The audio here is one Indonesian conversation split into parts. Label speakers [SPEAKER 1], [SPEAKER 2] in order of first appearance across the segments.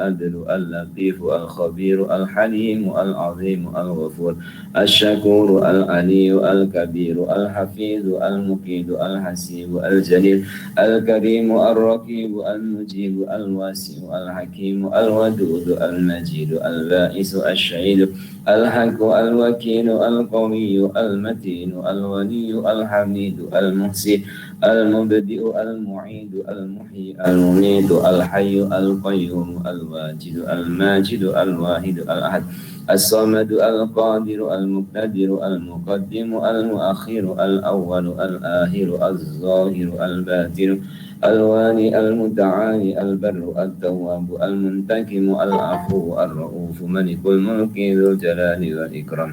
[SPEAKER 1] العدل اللطيف الخبير الحليم العظيم الغفور الشكور العلي الكبير الحفيظ المقيت الحسيب الجليل الكريم الرقيب المجيب الواسع الحكيم الودود المجيد البائس الشهيد الحق الوكيل القوي المتين الولي الحميد المحسن المبدئ المعيد المحيي المميت الحي القيوم الواجد الماجد الواحد الأحد الصمد القادر المقتدر المقدم المؤخر الأول الآخر الظاهر الباطن الوالي المتعالي البر التواب المنتقم العفو الرؤوف ملك الملك ذو الجلال والإكرام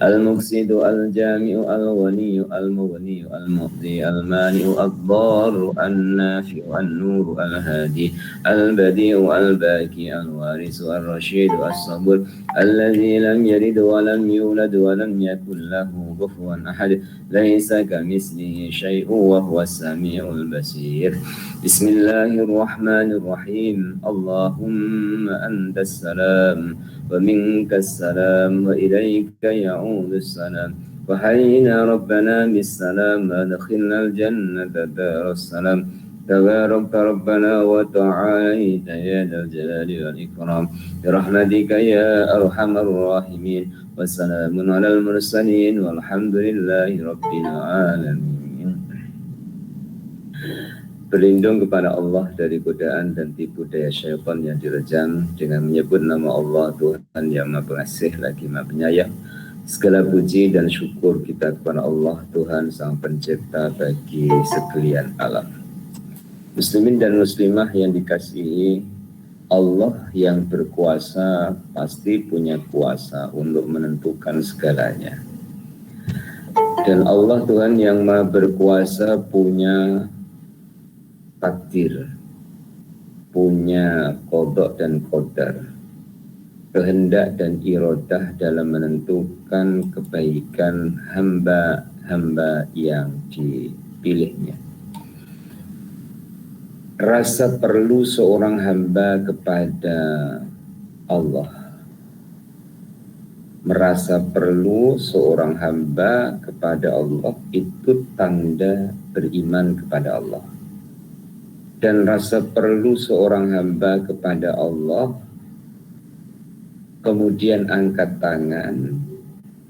[SPEAKER 1] المفسد الجامع الولي المغني المقضي المانع الضار النافع النور الهادي البديع الباكي الوارث الرشيد الصبور الذي لم يلد ولم يولد ولم يكن له كفوا أحد ليس كمثله شيء وهو السميع البصير بسم الله الرحمن الرحيم اللهم أنت السلام ومنك السلام وإليك يعود السلام وحينا ربنا بالسلام أدخلنا الجنة دار السلام تبارك ربنا وتعالى يا ذا الجلال والإكرام برحمتك يا أرحم الراحمين وسلام على المرسلين والحمد لله رب العالمين. Berlindung kepada Allah dari godaan dan tipu daya syaitan yang direjam dengan menyebut nama Allah Tuhan yang Maha Pengasih lagi Maha Penyayang. Segala puji dan syukur kita kepada Allah Tuhan Sang Pencipta bagi sekalian alam. Muslimin dan muslimah yang dikasihi, Allah yang berkuasa pasti punya kuasa untuk menentukan segalanya. Dan Allah Tuhan yang Maha Berkuasa punya takdir, punya qada dan qadar, kehendak dan iradah dalam menentukan kebaikan hamba-hamba yang dipilihnya. Rasa perlu seorang hamba kepada Allah, merasa perlu seorang hamba kepada Allah itu tanda beriman kepada Allah. Dan rasa perlu seorang hamba kepada Allah, kemudian angkat tangan,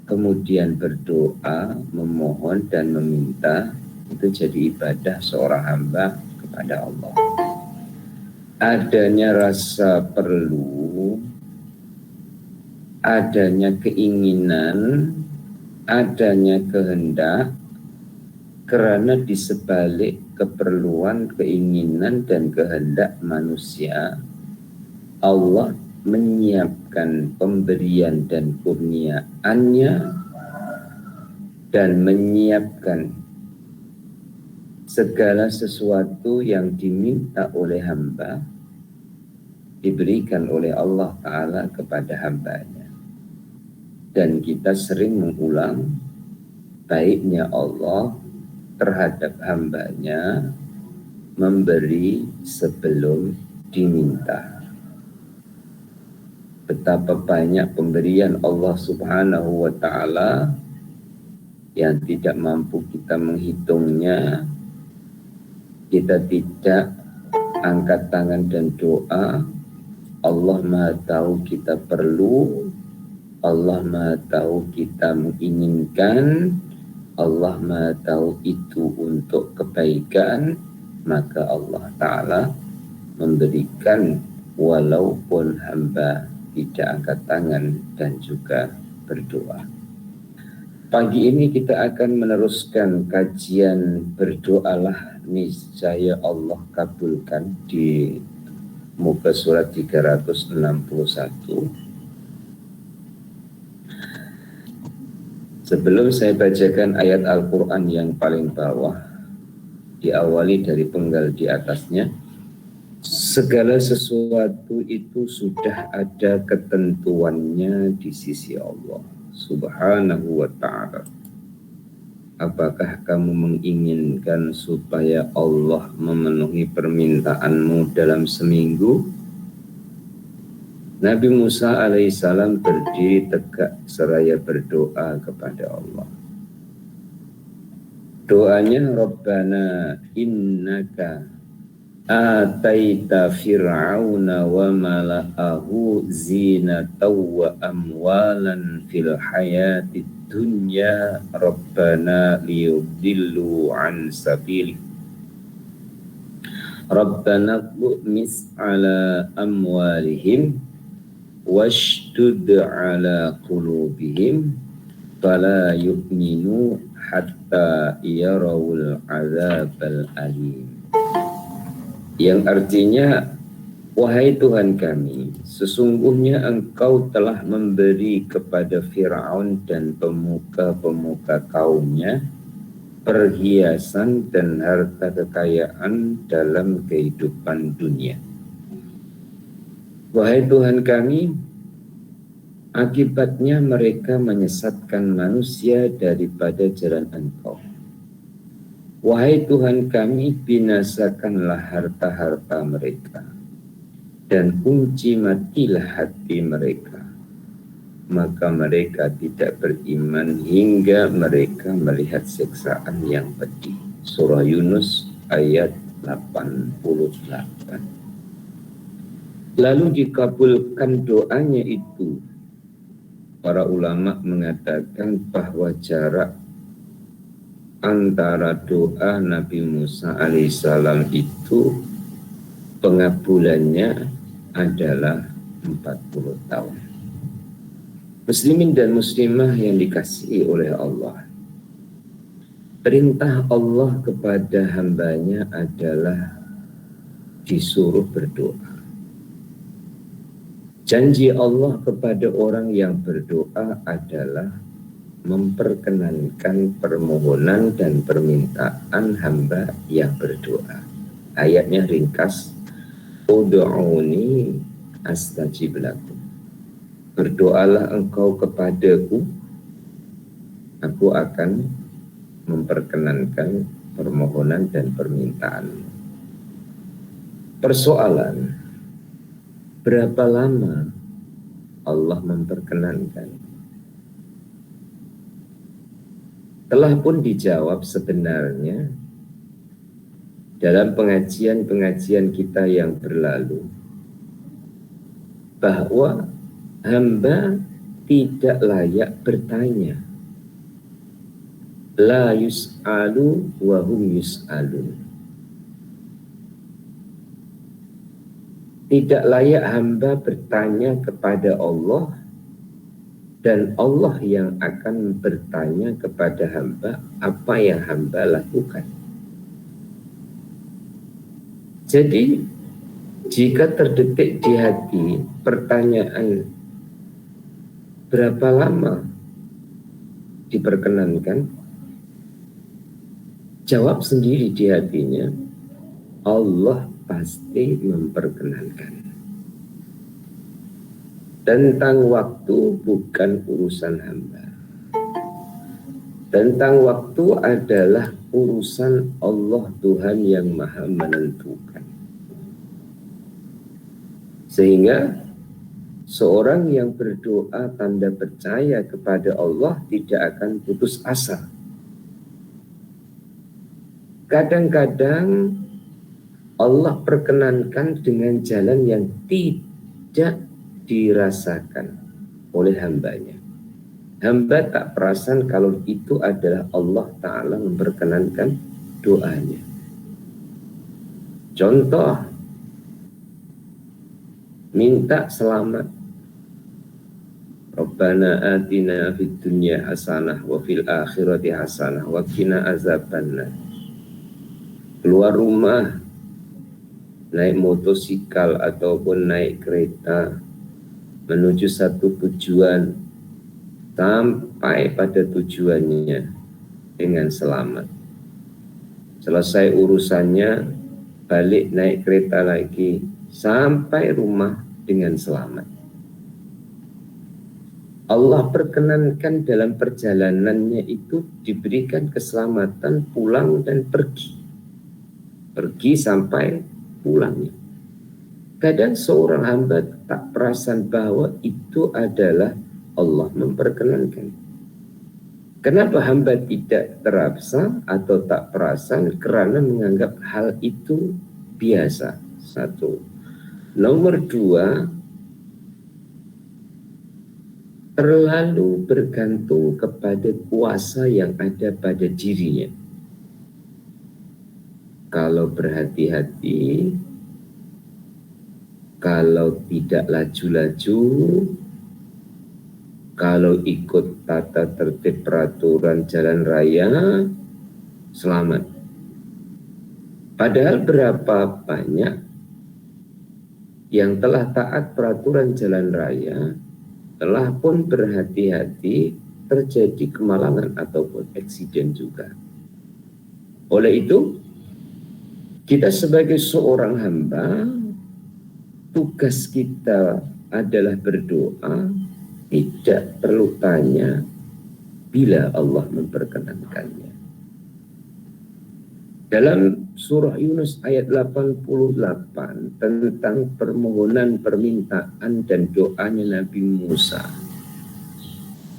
[SPEAKER 1] kemudian berdoa, memohon dan meminta, itu jadi ibadah seorang hamba kepada Allah. Adanya rasa perlu, adanya keinginan, adanya kehendak, karena di sebalik keperluan, keinginan, dan kehendak manusia, Allah menyiapkan pemberian dan kurniaannya dan menyiapkan segala sesuatu yang diminta oleh hamba diberikan oleh Allah Ta'ala kepada hambanya. Dan kita sering mengulang baiknya Allah terhadap hambanya memberi sebelum diminta. Betapa banyak pemberian Allah Subhanahu wa Ta'ala yang tidak mampu kita menghitungnya. Kita tidak angkat tangan dan doa. Allah Maha tahu kita perlu, Allah Maha tahu kita menginginkan, Allah Maha tahu itu untuk kebaikan, maka Allah Ta'ala memberikan walaupun hamba tidak angkat tangan dan juga berdoa. Pagi ini kita akan meneruskan kajian berdoalah niscaya Allah kabulkan di muka surat 361. Sebelum saya bacakan ayat Al-Quran yang paling bawah, diawali dari penggal di atasnya. Segala sesuatu itu sudah ada ketentuannya di sisi Allah Subhanahu wa Ta'ala. Apakah kamu menginginkan supaya Allah memenuhi permintaanmu dalam seminggu? Nabi Musa alaihissalam berdiri tegak seraya berdoa kepada Allah. Doanya, Rabbana innaka ataita fir'auna wa mala'ahu zinatan wa amwalan fil hayati dunya Rabbana liyudillu an sabili Rabbana qmis ala amwalihim washdud ala qulubihim fala yu'minu hatta yarawul azabal alim. Yang artinya, wahai Tuhan kami, sesungguhnya Engkau telah memberi kepada Fir'aun dan pemuka-pemuka kaumnya perhiasan dan harta kekayaan dalam kehidupan dunia. Wahai Tuhan kami, akibatnya mereka menyesatkan manusia daripada jalan Engkau. Wahai Tuhan kami, binasakanlah harta-harta mereka dan kunci matilah hati mereka. Maka mereka tidak beriman hingga mereka melihat siksaan yang pedih. Surah Yunus ayat 88. Lalu dikabulkan doanya itu. Para ulama mengatakan bahwa jarak antara doa Nabi Musa alaihissalam itu pengabulannya adalah 40 tahun. Muslimin dan muslimah yang dikasihi oleh Allah, perintah Allah kepada hambanya adalah disuruh berdoa. Janji Allah kepada orang yang berdoa adalah memperkenankan permohonan dan permintaan hamba yang berdoa. Ayatnya ringkas, Ud'uni astajib lakum. Berdoalah engkau kepadaku, aku akan memperkenankan permohonan dan permintaan. Persoalan, berapa lama Allah memperkenankan? Telah pun dijawab sebenarnya dalam pengajian-pengajian kita yang berlalu, bahwa hamba tidak layak bertanya. La yus'alu wa hum yus'alun. Tidak layak hamba bertanya kepada Allah dan Allah yang akan bertanya kepada hamba apa yang hamba lakukan. Jadi jika terdetik di hati pertanyaan berapa lama diperkenankan, jawab sendiri di hatinya, Allah pasti memperkenankan. Tentang waktu bukan urusan hamba. Tentang waktu adalah urusan Allah Tuhan yang Maha menentukan. Sehingga seorang yang berdoa tanda percaya kepada Allah tidak akan putus asa. Kadang-kadang Allah perkenankan dengan jalan yang tidak dirasakan oleh hambanya. Hamba tak perasan kalau itu adalah Allah Ta'ala memperkenankan doanya. Contoh, minta selamat. Rabbana atina fid dunya hasanah wa fil akhirati hasanah wa qina azabannar. Keluar rumah, naik motosikal ataupun naik kereta menuju satu tujuan, sampai pada tujuannya dengan selamat. Selesai urusannya, balik naik kereta lagi sampai rumah dengan selamat. Allah perkenankan dalam perjalanannya itu diberikan keselamatan pulang dan pergi. Pergi sampai pulangnya. Kadang seorang hamba tak perasan bahwa itu adalah Allah memperkenankan. Kenapa hamba tidak terasa atau tak perasan? Karena menganggap hal itu biasa. Satu. Nomor dua, terlalu bergantung kepada kuasa yang ada pada dirinya. Kalau berhati-hati, kalau tidak laju-laju, kalau ikut tata tertib peraturan jalan raya, selamat. Padahal berapa banyak yang telah taat peraturan jalan raya, telah pun berhati-hati, terjadi kemalangan ataupun eksiden juga. Oleh itu, kita sebagai seorang hamba, tugas kita adalah berdoa, tidak perlu tanya bila Allah memperkenankannya. Dalam surah Yunus ayat 88 tentang permohonan, permintaan dan doanya Nabi Musa,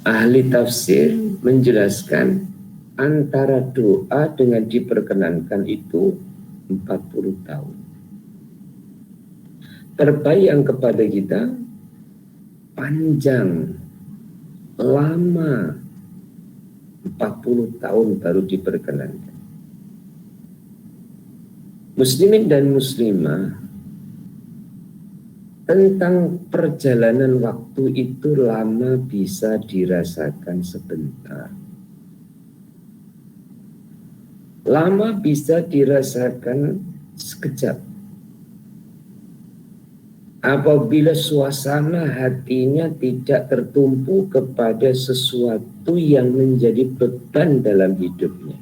[SPEAKER 1] ahli tafsir menjelaskan antara doa dengan diperkenankan itu 40 tahun. Terbayang kepada kita panjang, lama, 40 tahun baru diperkenankan. Muslimin dan muslimah, tentang perjalanan waktu itu lama bisa dirasakan sebentar. Lama bisa dirasakan sekejap. Apabila suasana hatinya tidak tertumpu kepada sesuatu yang menjadi beban dalam hidupnya.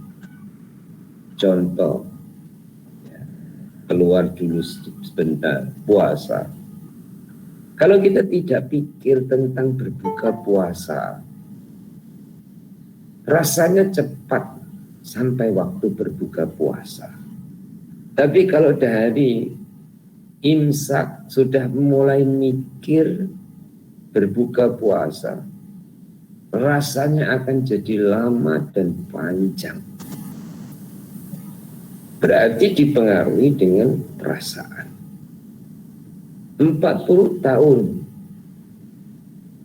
[SPEAKER 1] Contoh, keluar dulu sebentar, puasa. Kalau kita tidak pikir tentang berbuka puasa, rasanya cepat sampai waktu berbuka puasa. Tapi kalau dari imsak sudah mulai mikir berbuka puasa, rasanya akan jadi lama dan panjang. Berarti dipengaruhi dengan perasaan. 40 tahun.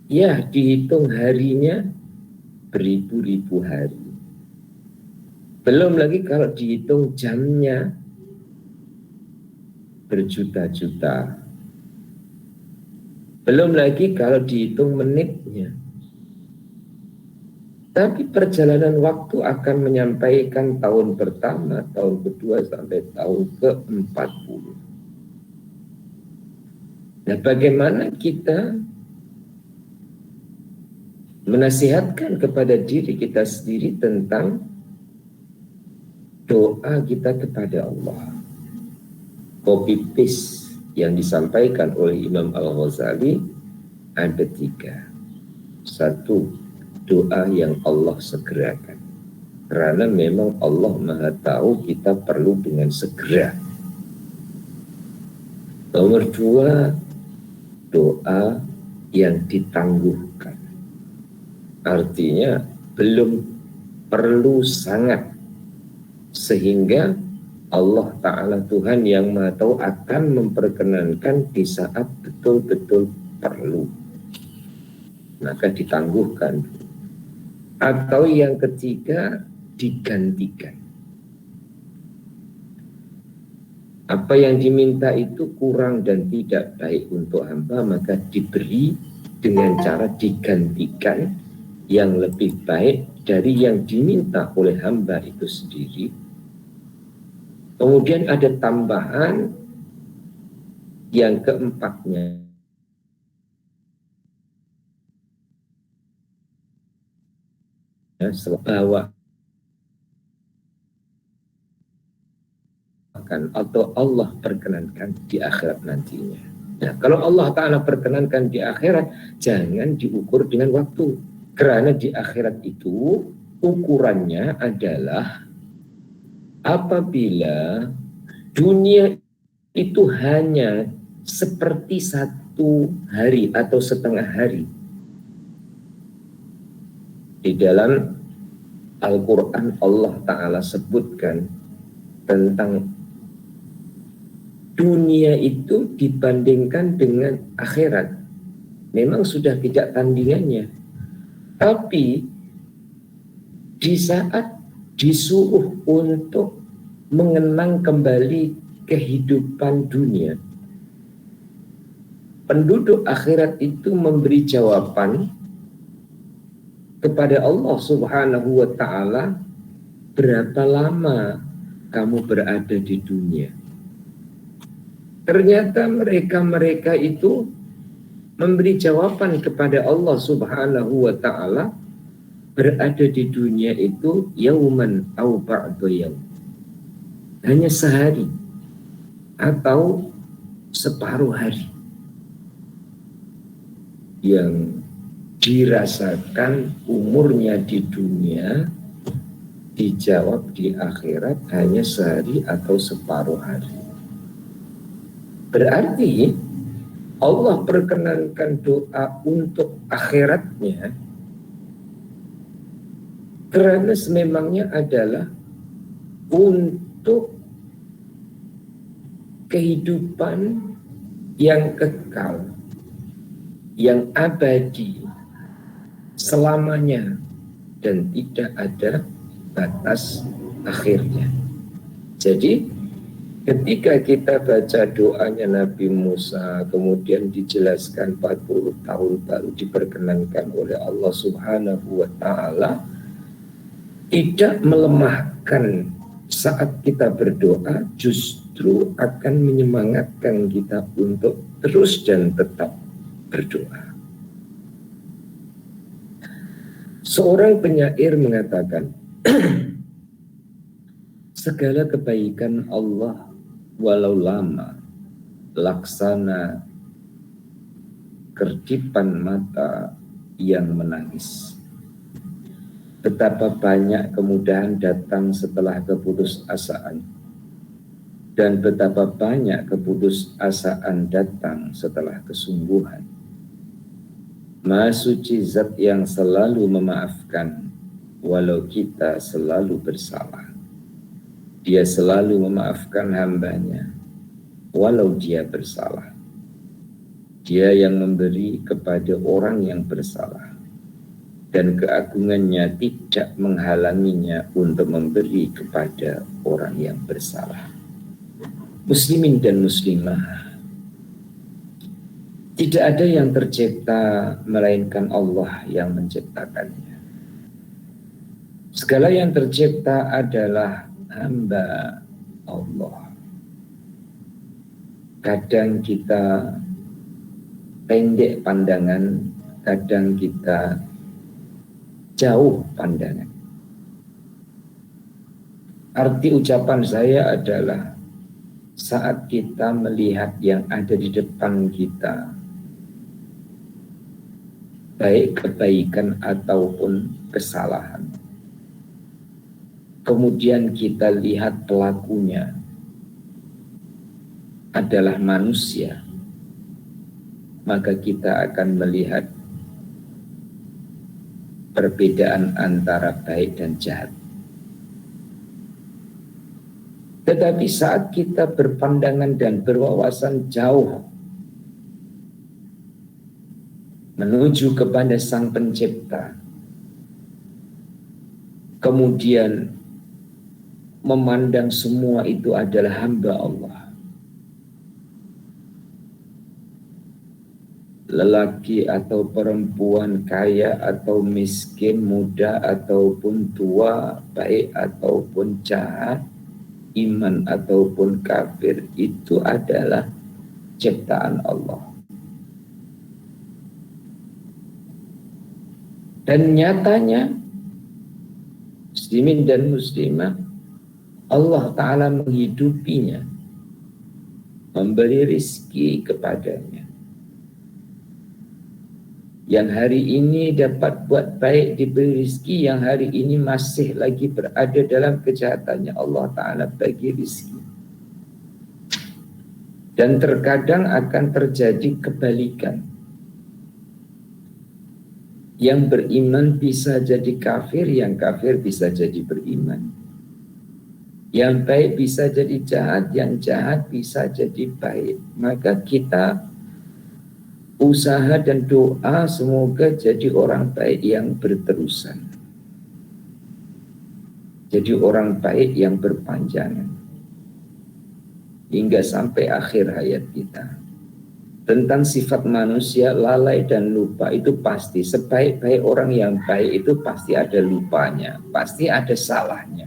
[SPEAKER 1] Ya, dihitung harinya beribu-ribu hari. Belum lagi kalau dihitung jamnya berjuta-juta. Belum lagi kalau dihitung menitnya. Tapi perjalanan waktu akan menyampaikan tahun pertama, tahun kedua, sampai tahun ke-40. Nah, bagaimana kita menasihatkan kepada diri kita sendiri tentang doa kita kepada Allah? Copy paste yang disampaikan oleh Imam Al-Ghazali ada 3. 1, doa yang Allah segerakan. Karena memang Allah Maha Tahu kita perlu dengan segera. Nomor 2, doa yang ditangguhkan. Artinya belum perlu sangat, sehingga Allah Ta'ala Tuhan yang Maha Tahu akan memperkenankan di saat betul-betul perlu. Maka ditangguhkan. Atau yang ketiga, digantikan. Apa yang diminta itu kurang dan tidak baik untuk hamba, maka diberi dengan cara digantikan yang lebih baik dari yang diminta oleh hamba itu sendiri. Kemudian ada tambahan yang keempatnya, bahwa atau Allah perkenankan di akhirat nantinya. Nah, kalau Allah Ta'ala perkenankan di akhirat, jangan diukur dengan waktu. Karena di akhirat itu ukurannya adalah apabila dunia itu hanya seperti satu hari atau setengah hari. Di dalam Al-Quran Allah Ta'ala sebutkan tentang dunia itu dibandingkan dengan akhirat. Memang sudah tidak tandingannya. Tapi di saat disuruh untuk mengenang kembali kehidupan dunia, penduduk akhirat itu memberi jawaban kepada Allah Subhanahu wa Ta'ala, berapa lama kamu berada di dunia? Ternyata mereka itu memberi jawaban kepada Allah Subhanahu wa Ta'ala, berada di dunia itu yauman au ba'da yaum, hanya sehari atau separuh hari. Yang dirasakan umurnya di dunia dijawab di akhirat hanya sehari atau separuh hari. Berarti Allah perkenankan doa untuk akhiratnya karena sememangnya adalah untuk kehidupan yang kekal, yang abadi selamanya dan tidak ada batas akhirnya. Jadi ketika kita baca doanya Nabi Musa, kemudian dijelaskan 40 tahun baru diperkenankan oleh Allah Subhanahu wa Ta'ala, tidak melemahkan saat kita berdoa, justru akan menyemangatkan kita untuk terus dan tetap berdoa. Seorang penyair mengatakan, segala kebaikan Allah walau lama, laksana kerdipan mata yang menangis. Betapa banyak kemudahan datang setelah keputusasaan, dan betapa banyak keputusasaan datang setelah kesungguhan. Maha suci zat yang selalu memaafkan walau kita selalu bersalah. Dia selalu memaafkan hambanya walau dia bersalah. Dia yang memberi kepada orang yang bersalah, dan keagungannya tidak menghalanginya untuk memberi kepada orang yang bersalah. Muslimin dan muslimah, tidak ada yang tercipta melainkan Allah yang menciptakannya. Segala yang tercipta adalah hamba Allah. Kadang kita pendek pandangan, kadang kita jauh pandangan. Arti ucapan saya adalah saat kita melihat yang ada di depan kita, baik kebaikan ataupun kesalahan, kemudian kita lihat pelakunya adalah manusia, maka kita akan melihat perbedaan antara baik dan jahat. Tetapi saat kita berpandangan dan berwawasan jauh menuju kepada Sang Pencipta, kemudian memandang semua itu adalah hamba Allah, lelaki atau perempuan, kaya atau miskin, muda ataupun tua, baik ataupun jahat, iman ataupun kafir, itu adalah ciptaan Allah. Dan nyatanya muslimin dan muslimah, Allah Ta'ala menghidupinya, memberi rizki kepadanya. Yang hari ini dapat buat baik diberi rizki, yang hari ini masih lagi berada dalam kejahatannya, Allah Ta'ala bagi rizki. Dan terkadang akan terjadi kebalikan. Yang beriman bisa jadi kafir, yang kafir bisa jadi beriman. Yang baik bisa jadi jahat, yang jahat bisa jadi baik. Maka kita usaha dan doa semoga jadi orang baik yang berterusan. Jadi orang baik yang berpanjangan. Hingga sampai akhir hayat kita. Tentang sifat manusia, lalai dan lupa itu pasti. Sebaik-baik orang yang baik itu pasti ada lupanya, pasti ada salahnya.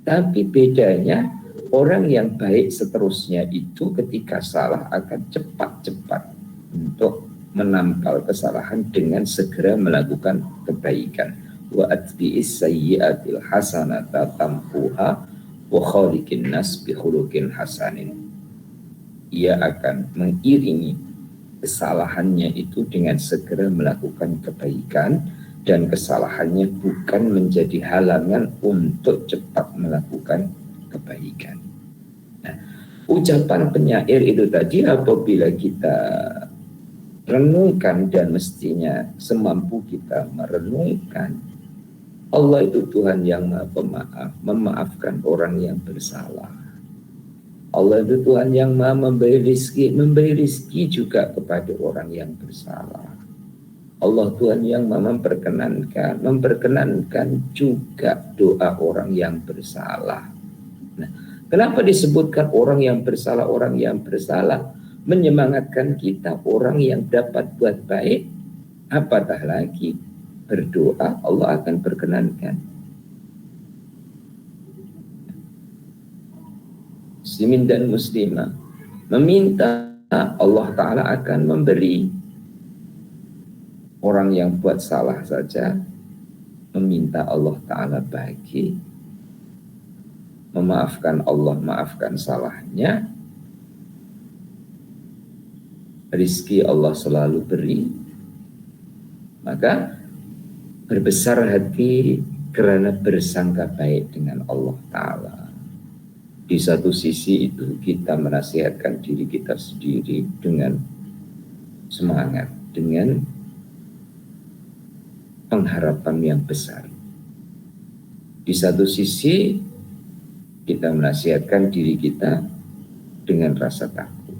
[SPEAKER 1] Tapi bedanya, orang yang baik seterusnya itu ketika salah akan cepat-cepat untuk menampal kesalahan dengan segera melakukan kebaikan. Wa atbi'is sayyi'atil hasanata tampuha wa khaliqin nas bi khuluqin hasanin. Ia akan mengiringi kesalahannya itu dengan segera melakukan kebaikan, dan kesalahannya bukan menjadi halangan untuk cepat melakukan kebaikan. Nah, ucapan penyair itu tadi apabila kita renungkan, dan mestinya semampu kita merenungkan, Allah itu Tuhan yang Maha Pemaaf, memaafkan orang yang bersalah. Allah itu Tuhan yang Maha memberi rizki juga kepada orang yang bersalah. Allah Tuhan yang Maha memperkenankan juga doa orang yang bersalah. Nah, kenapa disebutkan orang yang bersalah? Menyemangatkan kita orang yang dapat buat baik, apatah lagi berdoa Allah akan perkenankan. Muslimin dan muslimah meminta, Allah Ta'ala akan memberi. Orang yang buat salah saja meminta Allah Ta'ala bagi, memaafkan Allah, maafkan salahnya. Rizki Allah selalu beri. Maka berbesar hati karena bersangka baik dengan Allah Ta'ala. Di satu sisi itu kita menasihatkan diri kita sendiri dengan semangat, dengan pengharapan yang besar. Di satu sisi kita menasihatkan diri kita dengan rasa takut.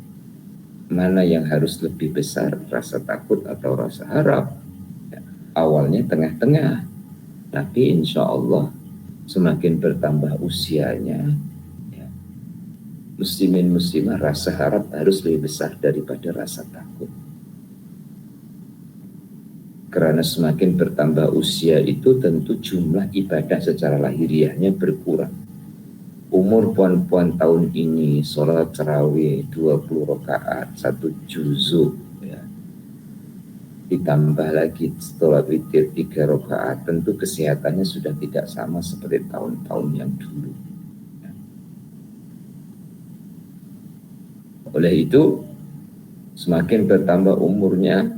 [SPEAKER 1] Mana yang harus lebih besar, rasa takut atau rasa harap? Awalnya tengah-tengah, tapi insya Allah semakin bertambah usianya, ya, muslimin muslimah rasa harap harus lebih besar daripada rasa takut. Karena semakin bertambah usia itu tentu jumlah ibadah secara lahiriahnya berkurang. Umur puan-puan tahun ini sholat tarawih 20 rakaat 1 juzuk, ya, ditambah lagi sholat witir 3 rakaat, tentu kesehatannya sudah tidak sama seperti tahun-tahun yang dulu. Ya. Oleh itu semakin bertambah umurnya,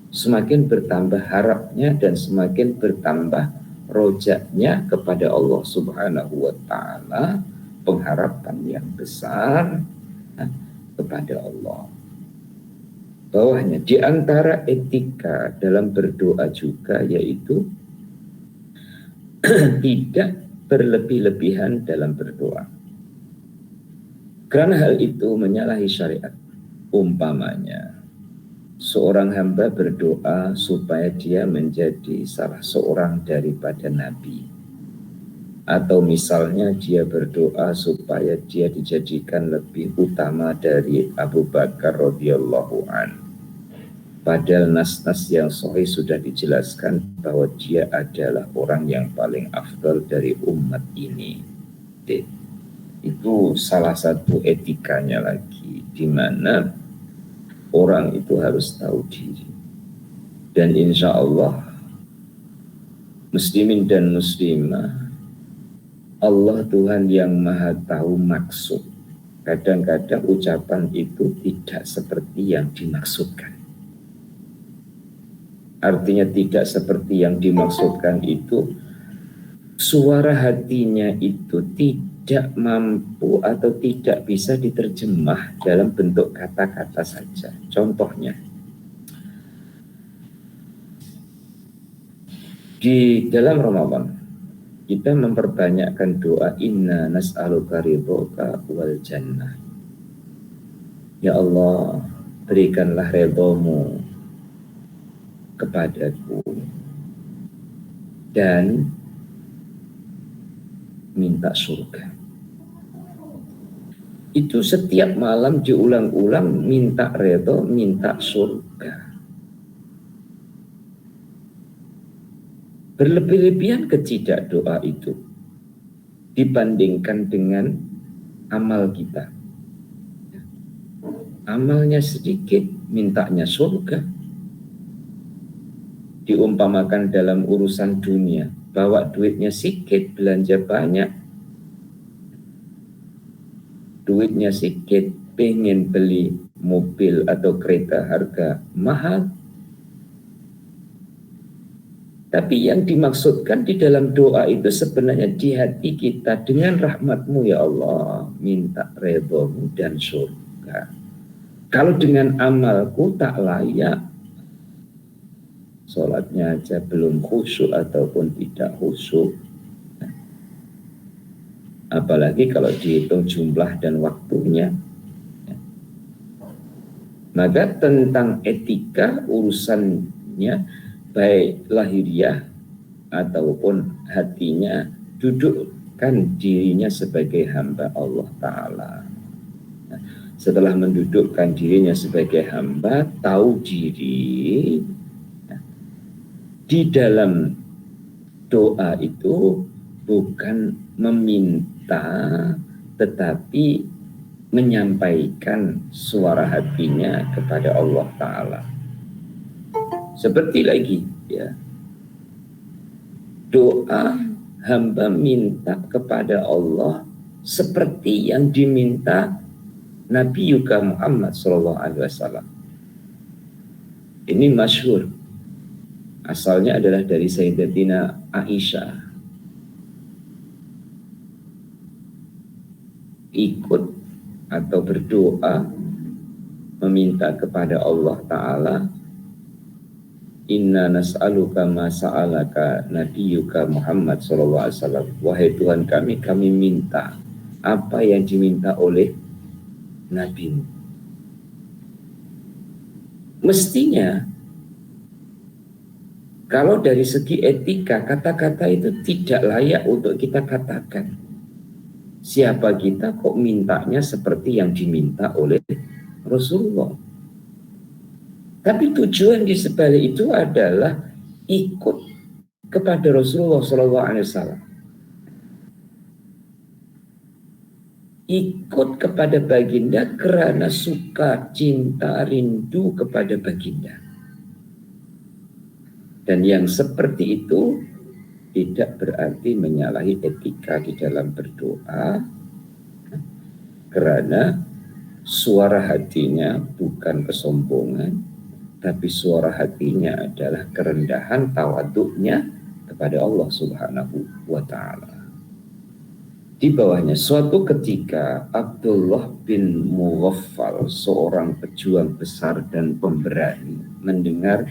[SPEAKER 1] semakin bertambah harapnya, dan semakin bertambah rojaknya kepada Allah Subhanahu wa Ta'ala, pengharapan yang besar kepada Allah. Bawahnya di antara etika dalam berdoa juga yaitu tidak berlebih-lebihan dalam berdoa. Karena hal itu menyalahi syariat. Umpamanya seorang hamba berdoa supaya dia menjadi salah seorang daripada nabi, atau misalnya dia berdoa supaya dia dijadikan lebih utama dari Abu Bakar radhiyallahu an. Padahal nas-nas yang sahih sudah dijelaskan bahwa dia adalah orang yang paling afdal dari umat ini. Itu salah satu etikanya lagi, di mana orang itu harus tahu diri. Dan insya Allah muslimin dan muslimah, Allah Tuhan yang Maha tahu maksud. Kadang-kadang ucapan itu tidak seperti yang dimaksudkan. Artinya tidak seperti yang dimaksudkan itu, suara hatinya itu tidak tidak mampu atau tidak bisa diterjemah dalam bentuk kata-kata saja. Contohnya, di dalam Ramadan kita memperbanyakkan doa inna nas'aluka ridhoka wal jannah. Ya Allah, berikanlah ridhomu kepadaku dan minta surga. Itu setiap malam diulang-ulang, minta ridho, minta surga. Berlebih-lebihan ketidak doa itu dibandingkan dengan amal kita. Amalnya sedikit, mintanya surga. Diumpamakan dalam urusan dunia, bawa duitnya sedikit, belanja banyak. Duitnya sedikit, pengen beli mobil atau kereta harga mahal. Tapi yang dimaksudkan di dalam doa itu sebenarnya di hati kita, dengan rahmat-Mu ya Allah, minta ridho-Mu dan surga. Kalau dengan amalku tak layak, sholatnya aja belum khusyuk ataupun tidak khusyuk, apalagi kalau dihitung jumlah dan waktunya. Maka tentang etika urusannya, baik lahiriah ataupun hatinya, dudukkan dirinya sebagai hamba Allah Ta'ala. Setelah mendudukkan dirinya sebagai hamba, tahu diri, di dalam doa itu bukan meminta, tetapi menyampaikan suara hatinya kepada Allah Ta'ala. Seperti lagi ya, doa hamba minta kepada Allah seperti yang diminta Nabi Yuka Muhammad SAW. Ini masyhur. Asalnya adalah dari Sayyidatina Aisyah. Ikut atau berdoa meminta kepada Allah Ta'ala, inna nas'aluka ma sa'alaka nabiyyuka Muhammad SAW. Wahai Tuhan kami minta apa yang diminta oleh Nabi-Mu. Mestinya kalau dari segi etika, kata-kata itu tidak layak untuk kita katakan. Siapa kita kok mintanya seperti yang diminta oleh Rasulullah. Tapi tujuan di sebalik itu adalah ikut kepada Rasulullah SAW. Ikut kepada baginda karena suka, cinta, rindu kepada baginda. Dan yang seperti itu tidak berarti menyalahi etika di dalam berdoa, karena suara hatinya bukan kesombongan, tapi suara hatinya adalah kerendahan tawaduknya kepada Allah Subhanahu wa Ta'ala. Di bawahnya, suatu ketika Abdullah bin Mughaffal, seorang pejuang besar dan pemberani, mendengar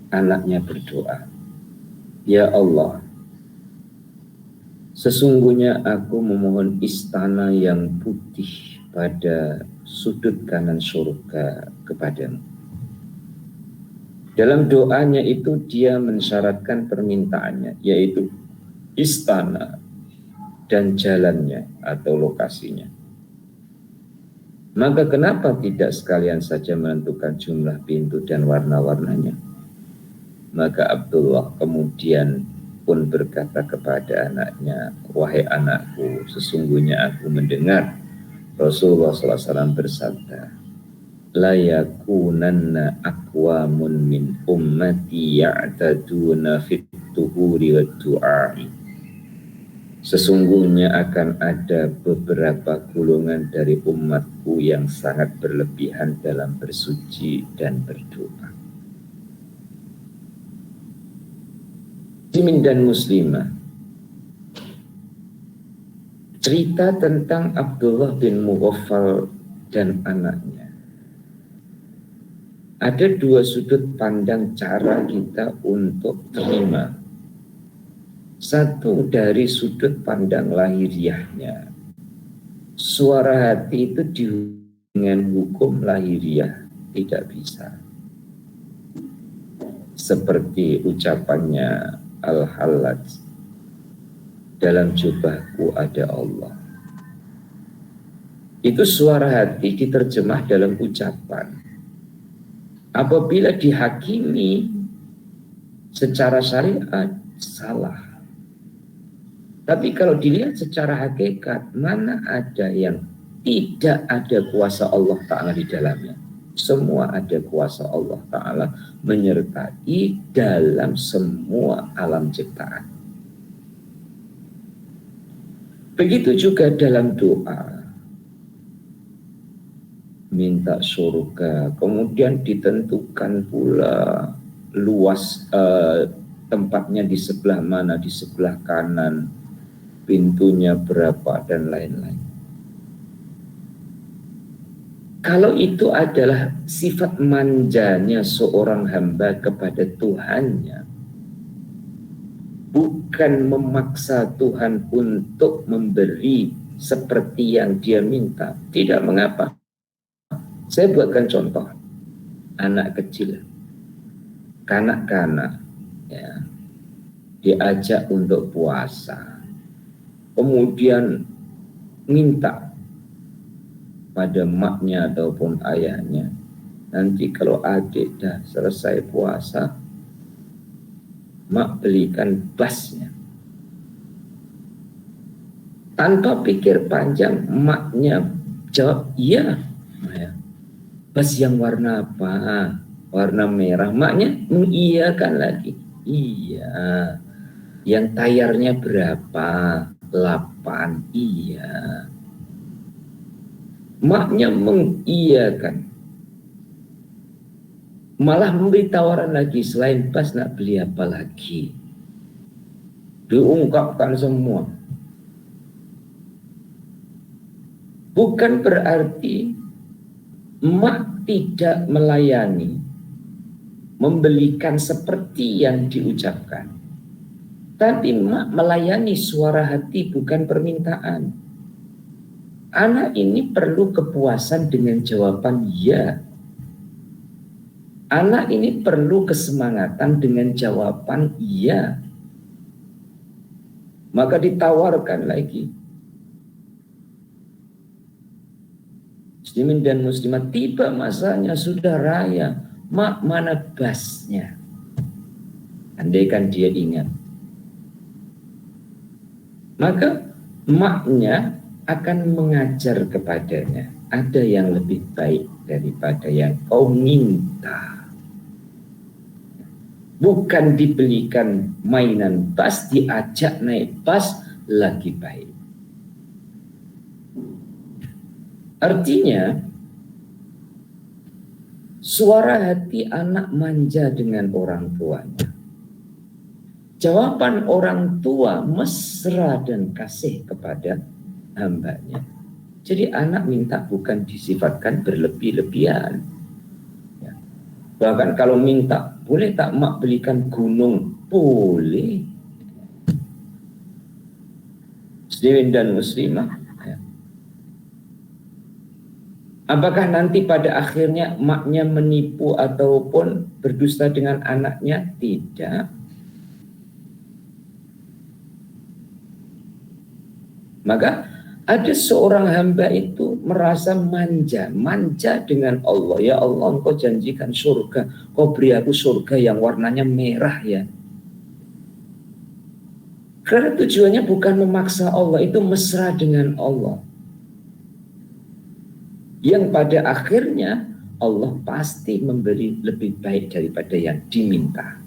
[SPEAKER 1] anaknya berdoa, ya Allah, sesungguhnya aku memohon istana yang putih pada sudut kanan surga kepadamu. Dalam doanya itu dia mensyaratkan permintaannya, yaitu istana dan jalannya atau lokasinya. Maka kenapa tidak sekalian saja menentukan jumlah pintu dan warna-warnanya? Maka Abdullah kemudian pun berkata kepada anaknya, wahai anakku, sesungguhnya aku mendengar Rasulullah SAW bersabda, la yakunanna aqwamun min ummati ya'taduna fit tuhuri wa du'ai. Sesungguhnya akan ada beberapa golongan dari umatku yang sangat berlebihan dalam bersuci dan berdoa. Muslimin dan muslimah, cerita tentang Abdullah bin Mughaffal dan anaknya. Ada dua sudut pandang cara kita untuk terima. Satu dari sudut pandang lahiriahnya. Suara hati itu dengan hukum lahiriah tidak bisa. Seperti ucapannya Al-Hallaj, dalam jubahku ada Allah. Itu suara hati diterjemah dalam ucapan. Apabila dihakimi secara syariat, salah. Tapi kalau dilihat secara hakikat, mana ada yang tidak ada kuasa Allah Ta'ala di dalamnya? Semua ada kuasa Allah Ta'ala menyertai dalam semua alam ciptaan. Begitu juga dalam doa. Minta surga, kemudian ditentukan pula luas tempatnya di sebelah mana, di sebelah kanan, pintunya berapa, dan lain-lain. Kalau itu adalah sifat manjanya seorang hamba kepada Tuhannya, bukan memaksa Tuhan untuk memberi seperti yang dia minta, tidak mengapa. Saya buatkan contoh, anak kecil, kanak-kanak, ya, diajak untuk puasa, kemudian minta pada maknya ataupun ayahnya, nanti kalau adik dah selesai puasa, mak belikan basnya. Tanpa pikir panjang, maknya jawab, iya. Bas yang warna apa? Warna merah. Maknya mengiyakan lagi. Iya. Yang tayarnya berapa? 8. Iya. Maknya mengiyakan. Malah memberi tawaran lagi. Selain bas nak beli apa lagi? Diungkapkan semua. Bukan berarti mak tidak melayani, membelikan seperti yang diucapkan. Tapi mak melayani suara hati, bukan permintaan. Anak ini perlu kepuasan dengan jawaban ya. Anak ini perlu kesemangatan dengan jawaban iya. Maka ditawarkan lagi. Muslimin dan muslimat, tiba masanya sudah raya, mak mana basnya? Andaikan dia ingat, maka maknya akan mengajar kepadanya, ada yang lebih baik daripada yang kau minta. Bukan dibelikan mainan bas, diajak naik bas, lagi baik. Artinya, suara hati anak manja dengan orang tuanya. Jawaban orang tua mesra dan kasih kepada hambanya. Jadi anak minta bukan disifatkan berlebih-lebihan. Ya. Bahkan kalau minta, boleh tak mak belikan gunung? Boleh. Muslimin dan muslimah. Apakah nanti pada akhirnya maknya menipu ataupun berdusta dengan anaknya? Tidak. Maka ada seorang hamba itu merasa manja dengan Allah. Ya Allah, engkau janjikan surga, kau beri aku surga yang warnanya merah ya. Karena tujuannya bukan memaksa Allah, itu mesra dengan Allah. Yang pada akhirnya Allah pasti memberi lebih baik daripada yang diminta.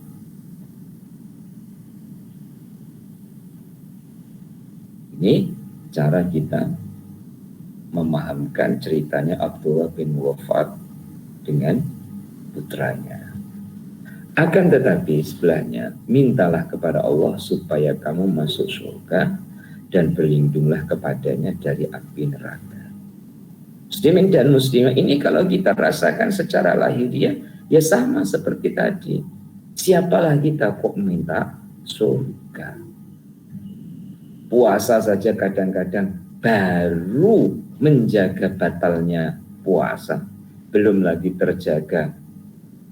[SPEAKER 1] Ini cara kita memahamkan ceritanya Abdullah bin Mughaffal dengan putranya. Akan tetapi sebelahnya, mintalah kepada Allah supaya kamu masuk surga dan berlindunglah kepadanya dari api neraka. Muslimin dan muslimah ini kalau kita rasakan secara lahiriah ya sama seperti tadi. Siapalah kita kok minta surga? Puasa saja kadang-kadang baru menjaga batalnya puasa, belum lagi terjaga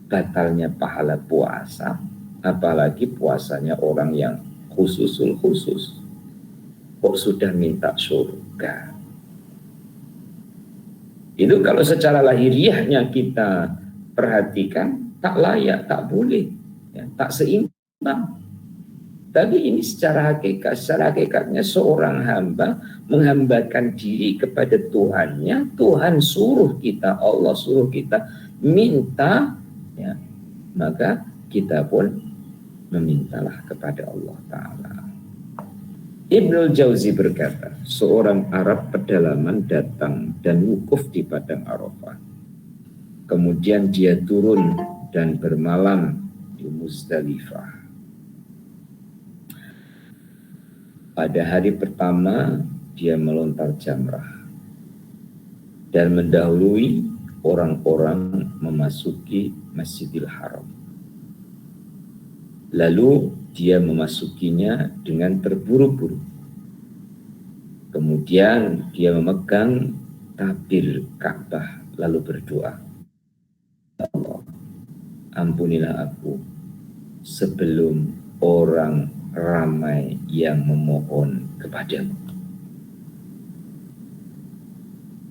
[SPEAKER 1] batalnya pahala puasa, apalagi puasanya orang yang khususul khusus. Kok sudah minta surga? Itu kalau secara lahiriahnya kita perhatikan tak layak, tak boleh, ya, tak seimbang. Tapi ini secara hakikatnya seorang hamba menghambakan diri kepada Tuhannya. Tuhan suruh kita, Allah suruh kita minta, ya, maka kita pun memintalah kepada Allah Ta'ala. Ibnul Jauzi berkata, seorang Arab pedalaman datang dan wukuf di padang Arafah. Kemudian dia turun dan bermalam di Muzdalifah. Pada hari pertama dia melontar jamrah dan mendahului orang-orang memasuki Masjidil Haram. Lalu dia memasukinya dengan terburu-buru. Kemudian dia memegang tabir Ka'bah lalu berdoa, "Ya Allah, ampunilah aku sebelum orang ramai yang memohon kepadamu."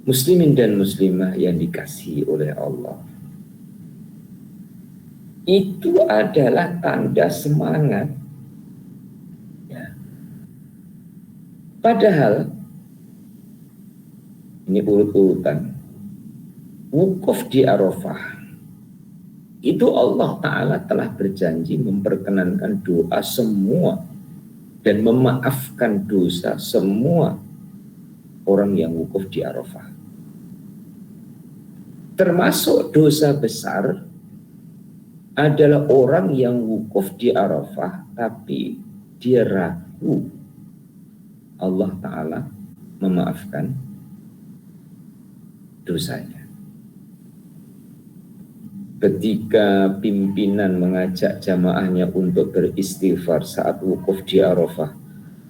[SPEAKER 1] Muslimin dan muslimah yang dikasihi oleh Allah, itu adalah tanda semangat, ya. Padahal ini urut-urutan wukuf di Arafah itu Allah Ta'ala telah berjanji memperkenankan doa semua dan memaafkan dosa semua orang yang wukuf di Arafah. Termasuk dosa besar adalah orang yang wukuf di Arafah tapi dia ragu Allah Ta'ala memaafkan dosanya. Ketika pimpinan mengajak jamaahnya untuk beristighfar saat wukuf di Arafah,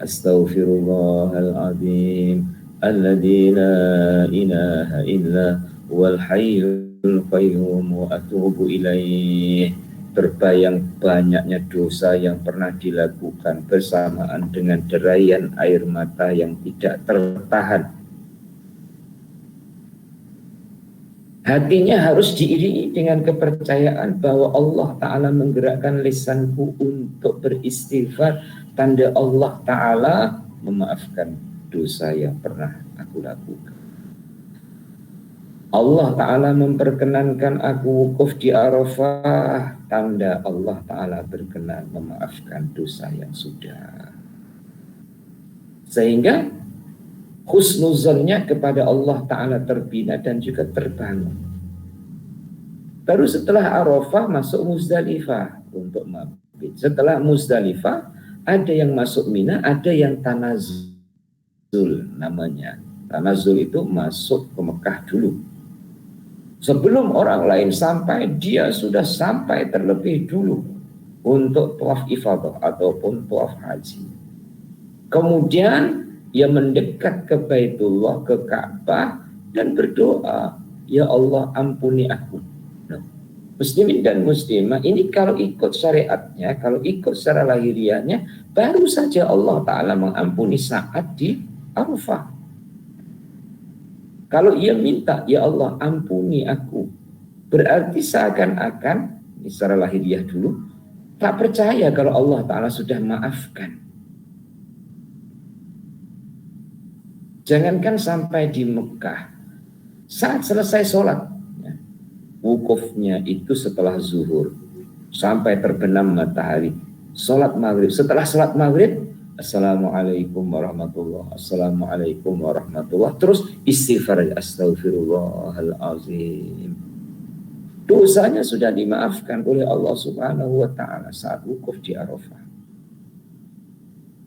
[SPEAKER 1] Astaghfirullahaladzim alladzi la ilaha illa wal hayyul qayyum wa atubu ilaih. Terbayang banyaknya dosa yang pernah dilakukan bersamaan dengan derayan air mata yang tidak tertahan. Hatinya harus diiringi dengan kepercayaan bahwa Allah Ta'ala menggerakkan lisanku untuk beristighfar, tanda Allah Ta'ala memaafkan dosa yang pernah aku lakukan. Allah Ta'ala memperkenankan aku wukuf di Arafah, tanda Allah Ta'ala berkenan memaafkan dosa yang sudah. Sehingga husnuzannya kepada Allah Ta'ala terbina dan juga terbangun. Baru setelah Arafah masuk Muzdalifah untuk mabit. Setelah Muzdalifah ada yang masuk Mina, ada yang tanazul namanya. Tanazul itu masuk ke Mekah dulu. Sebelum orang lain sampai, dia sudah sampai terlebih dulu untuk tawaf ifadah ataupun tawaf haji. Kemudian ia mendekat ke Baitullah, ke Ka'bah dan berdoa, "Ya Allah, ampuni aku." Nah, muslimin dan muslimah ini kalau ikut syariatnya, kalau ikut secara lahiriahnya, baru saja Allah Ta'ala mengampuni saat di Arafah. Kalau ia minta, "Ya Allah, ampuni aku," berarti seakan-akan, ini secara lahiriah dulu, tak percaya kalau Allah Ta'ala sudah maafkan. Jangankan sampai di Mekah, saat selesai sholat, ya, wukufnya itu setelah zuhur, sampai terbenam matahari, sholat maghrib. Setelah sholat maghrib, Assalamualaikum warahmatullah, Assalamualaikum warahmatullah. Terus istighfar, Astaghfirullahalazim. Dosanya sudah dimaafkan oleh Allah Subhanahu wa Ta'ala saat wukuf di Arafah.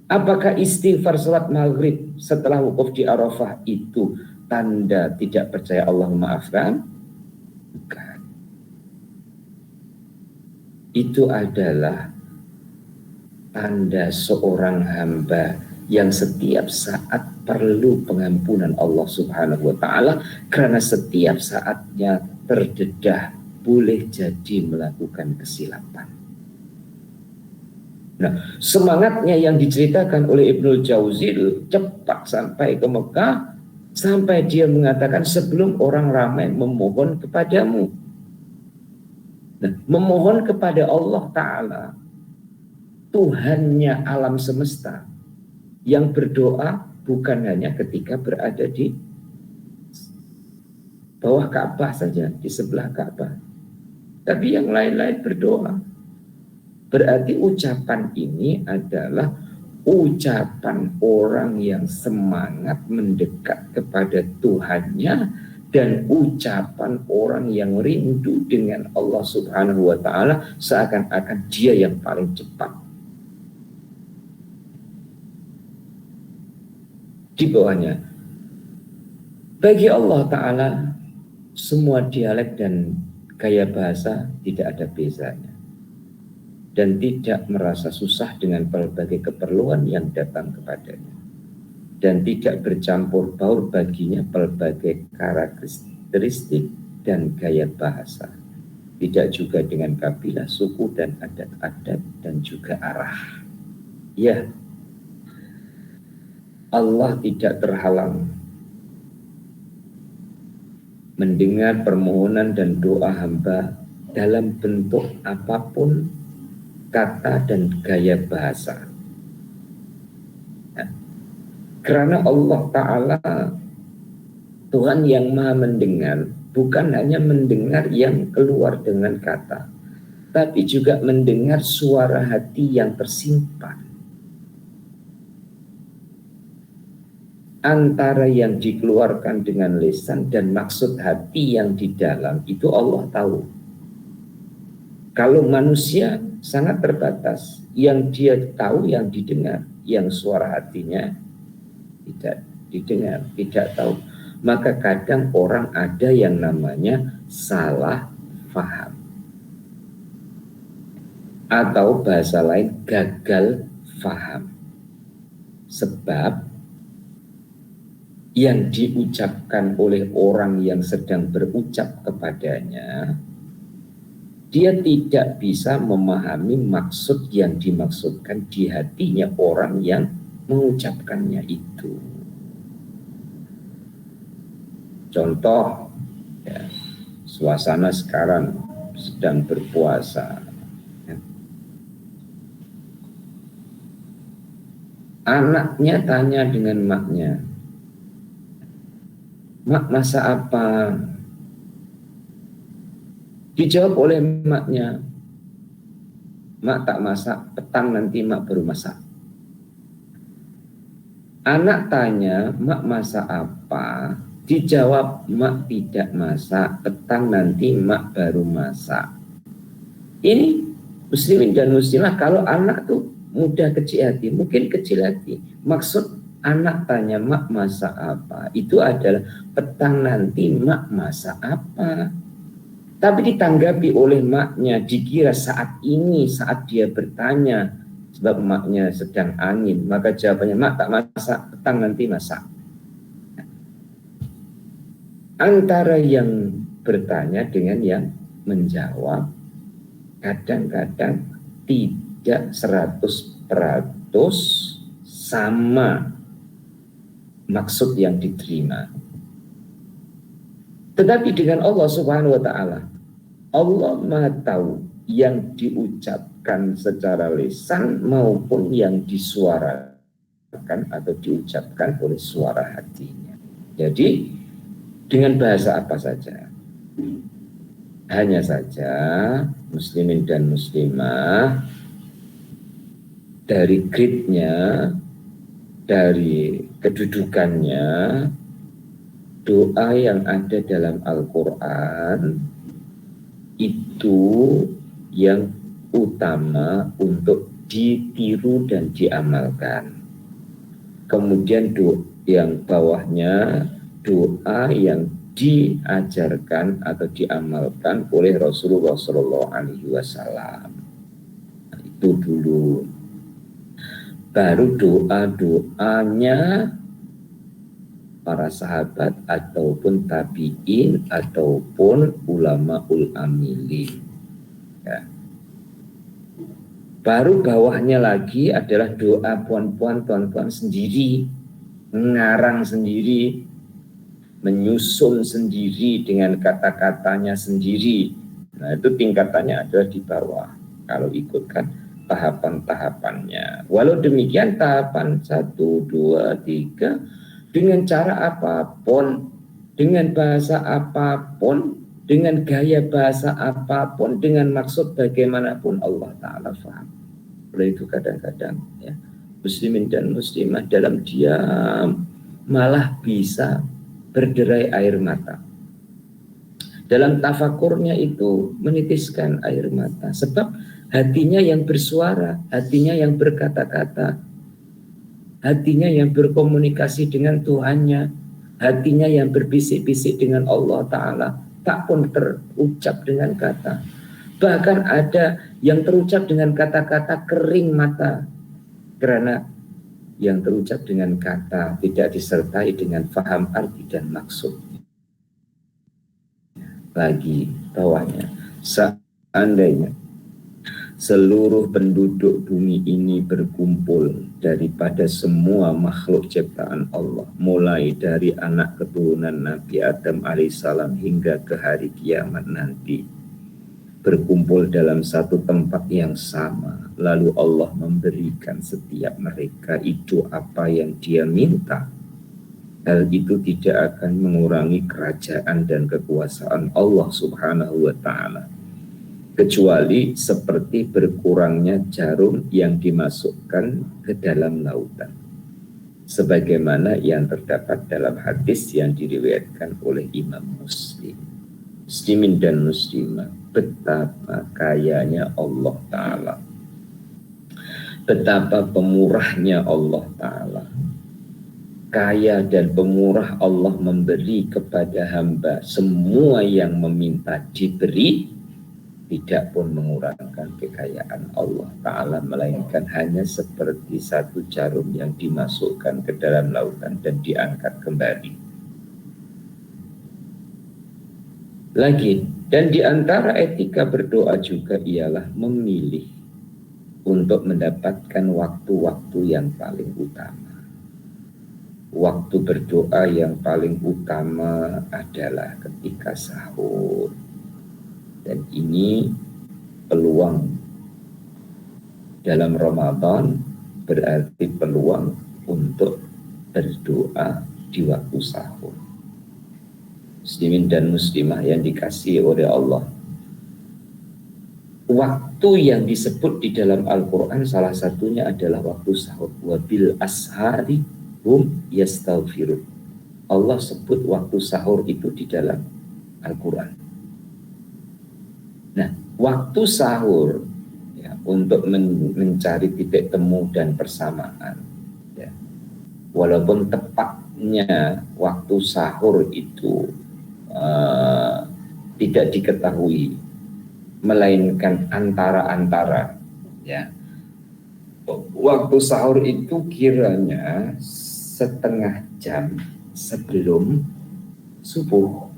[SPEAKER 1] Apakah istighfar salat maghrib setelah wukuf di Arafah itu tanda tidak percaya Allah memaafkan? Bukan. Itu adalah tanda seorang hamba yang setiap saat perlu pengampunan Allah Subhanahu wa taala, karena setiap saatnya terdedah boleh jadi melakukan kesilapan. Nah, semangatnya yang diceritakan oleh Ibnul Jauzi cepat sampai ke Mekah, sampai dia mengatakan sebelum orang ramai memohon kepadamu. Nah, memohon kepada Allah Ta'ala, Tuhannya alam semesta, yang berdoa bukan hanya ketika berada di bawah Ka'bah saja, di sebelah Ka'bah, tapi yang lain-lain berdoa. Berarti ucapan ini adalah ucapan orang yang semangat mendekat kepada Tuhannya, dan ucapan orang yang rindu dengan Allah Subhanahu wa taala, seakan-akan dia yang paling cepat. Di bawahnya, bagi Allah Ta'ala semua dialek dan gaya bahasa tidak ada bezanya, dan tidak merasa susah dengan berbagai keperluan yang datang kepadanya, dan tidak bercampur baur baginya berbagai karakteristik dan gaya bahasa, tidak juga dengan kabilah, suku, dan adat-adat, dan juga arah. Ya, Allah tidak terhalang mendengar permohonan dan doa hamba dalam bentuk apapun kata dan gaya bahasa. Nah, karena Allah Ta'ala Tuhan yang maha mendengar, bukan hanya mendengar yang keluar dengan kata, tapi juga mendengar suara hati yang tersimpan. Antara yang dikeluarkan dengan lisan dan maksud hati yang di dalam itu Allah tahu. Kalau manusia sangat terbatas, yang dia tahu yang didengar, yang suara hatinya tidak didengar, tidak tahu. Maka kadang orang ada yang namanya salah faham, atau bahasa lain gagal faham. Sebab yang diucapkan oleh orang yang sedang berucap kepadanya, dia tidak bisa memahami maksud yang dimaksudkan di hatinya orang yang mengucapkannya itu. Contoh, ya, suasana sekarang sedang berpuasa. Anaknya tanya dengan maknya, "Mak, masak apa?" Dijawab oleh maknya, "Mak tak masak, petang nanti mak baru masak." Anak tanya, "Mak masak apa?" Dijawab, "Mak tidak masak, petang nanti mak baru masak." Ini muslimin dan muslimah, kalau anak tuh mudah kecil hati, mungkin kecil hati. Maksud anak tanya, "Mak masak apa?" itu adalah petang nanti mak masak apa. Tapi ditanggapi oleh maknya, dikira saat ini, saat dia bertanya, sebab maknya sedang angin, maka jawabannya, "Mak tak masak, petang nanti masak." Antara yang bertanya dengan yang menjawab kadang-kadang tidak 100% sama maksud yang diterima. Tetapi dengan Allah Subhanahu wa taala, Allah Maha tahu yang diucapkan secara lisan maupun yang disuarakan atau diucapkan oleh suara hatinya. Jadi dengan bahasa apa saja, hanya saja muslimin dan muslimah dari grade-nya, dari kedudukannya, doa yang ada dalam Al-Quran itu yang utama untuk ditiru dan diamalkan. Kemudian doa yang bawahnya doa yang diajarkan atau diamalkan oleh Rasulullah Shallallahu Alaihi Wasallam. Itu dulu. Baru doa-doanya para sahabat ataupun tabi'in ataupun ulama amilin. Ya. Baru bawahnya lagi adalah doa puan-puan, tuan-tuan sendiri, mengarang sendiri, menyusun sendiri dengan kata-katanya sendiri. Nah, itu tingkatannya adalah di bawah. Kalau ikutkan tahapan-tahapannya. Walau demikian tahapan 1, 2, 3 dengan cara apapun, dengan bahasa apapun, dengan gaya bahasa apapun, dengan maksud bagaimanapun Allah Ta'ala faham. Oleh itu kadang-kadang ya, muslimin dan muslimah dalam diam malah bisa berderai air mata. Dalam tafakurnya itu menitiskan air mata. Sebab hatinya yang bersuara, hatinya yang berkata-kata, hatinya yang berkomunikasi dengan Tuhannya, hatinya yang berbisik-bisik dengan Allah Ta'ala, tak pun terucap dengan kata. Bahkan ada yang terucap dengan kata-kata kering mata, karena yang terucap dengan kata tidak disertai dengan faham arti dan maksud. Lagi bawahnya, seandainya seluruh penduduk bumi ini berkumpul daripada semua makhluk ciptaan Allah, mulai dari anak keturunan Nabi Adam alaihissalam hingga ke hari kiamat nanti, berkumpul dalam satu tempat yang sama, lalu Allah memberikan setiap mereka itu apa yang dia minta. Hal itu tidak akan mengurangi kerajaan dan kekuasaan Allah Subhanahu wa Ta'ala, kecuali seperti berkurangnya jarum yang dimasukkan ke dalam lautan, sebagaimana yang terdapat dalam hadis yang diriwayatkan oleh Imam Muslim. Muslimin dan muslimah, betapa kayanya Allah Ta'ala, betapa pemurahnya Allah Ta'ala. Kaya dan pemurah Allah memberi kepada hamba semua yang meminta diberi, tidak pun mengurangkan kekayaan Allah Ta'ala, melainkan hanya seperti satu jarum yang dimasukkan ke dalam lautan dan diangkat kembali. Lagi, dan di antara etika berdoa juga ialah memilih untuk mendapatkan waktu-waktu yang paling utama. Waktu berdoa yang paling utama adalah ketika sahur. Dan ini peluang dalam Ramadan, berarti peluang untuk berdoa di waktu sahur. Muslimin dan muslimah yang dikasihi oleh Allah, waktu yang disebut di dalam Al-Quran salah satunya adalah waktu sahur. Wabil ashari hum yastaghfirun. Allah sebut waktu sahur itu di dalam Al-Quran. Nah, waktu sahur ya, untuk mencari titik temu dan persamaan ya. Walaupun tepatnya waktu sahur itu tidak diketahui, melainkan antara-antara ya. Waktu sahur itu kiranya setengah jam sebelum subuh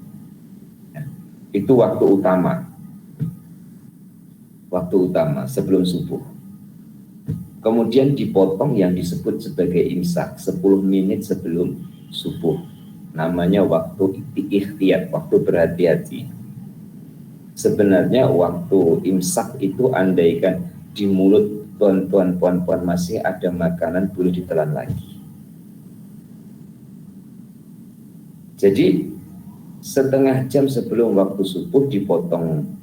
[SPEAKER 1] ya. Itu waktu utama sebelum subuh. Kemudian dipotong yang disebut sebagai imsak 10 menit sebelum subuh, namanya waktu ikhtiyat, waktu berhati-hati. Sebenarnya waktu imsak itu andaikan di mulut tuan-tuan puan-puan masih ada makanan, boleh ditelan lagi. Jadi setengah jam sebelum waktu subuh dipotong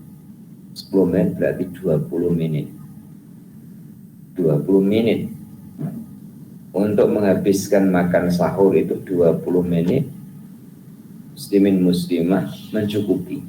[SPEAKER 1] 10 menit, berarti 20 menit. 20 menit. Untuk menghabiskan makan sahur itu 20 menit, muslimin muslimah mencukupi.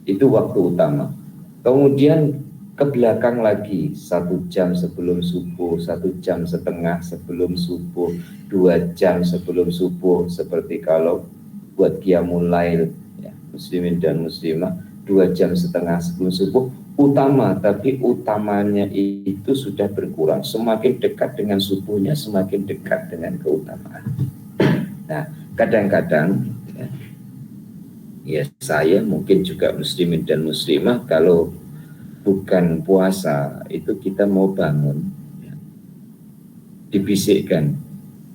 [SPEAKER 1] Itu waktu utama. Kemudian ke belakang lagi 1 jam sebelum subuh, 1,5 jam sebelum subuh, 2 jam sebelum subuh, seperti kalau buat qiyamul lail ya, muslimin dan muslimah 2,5 jam sebelum subuh utama, tapi utamanya itu sudah berkurang. Semakin dekat dengan subuhnya, semakin dekat dengan keutamaan. Nah, kadang-kadang ya saya mungkin juga muslimin dan muslimah, kalau bukan puasa itu kita mau bangun ya, dibisikkan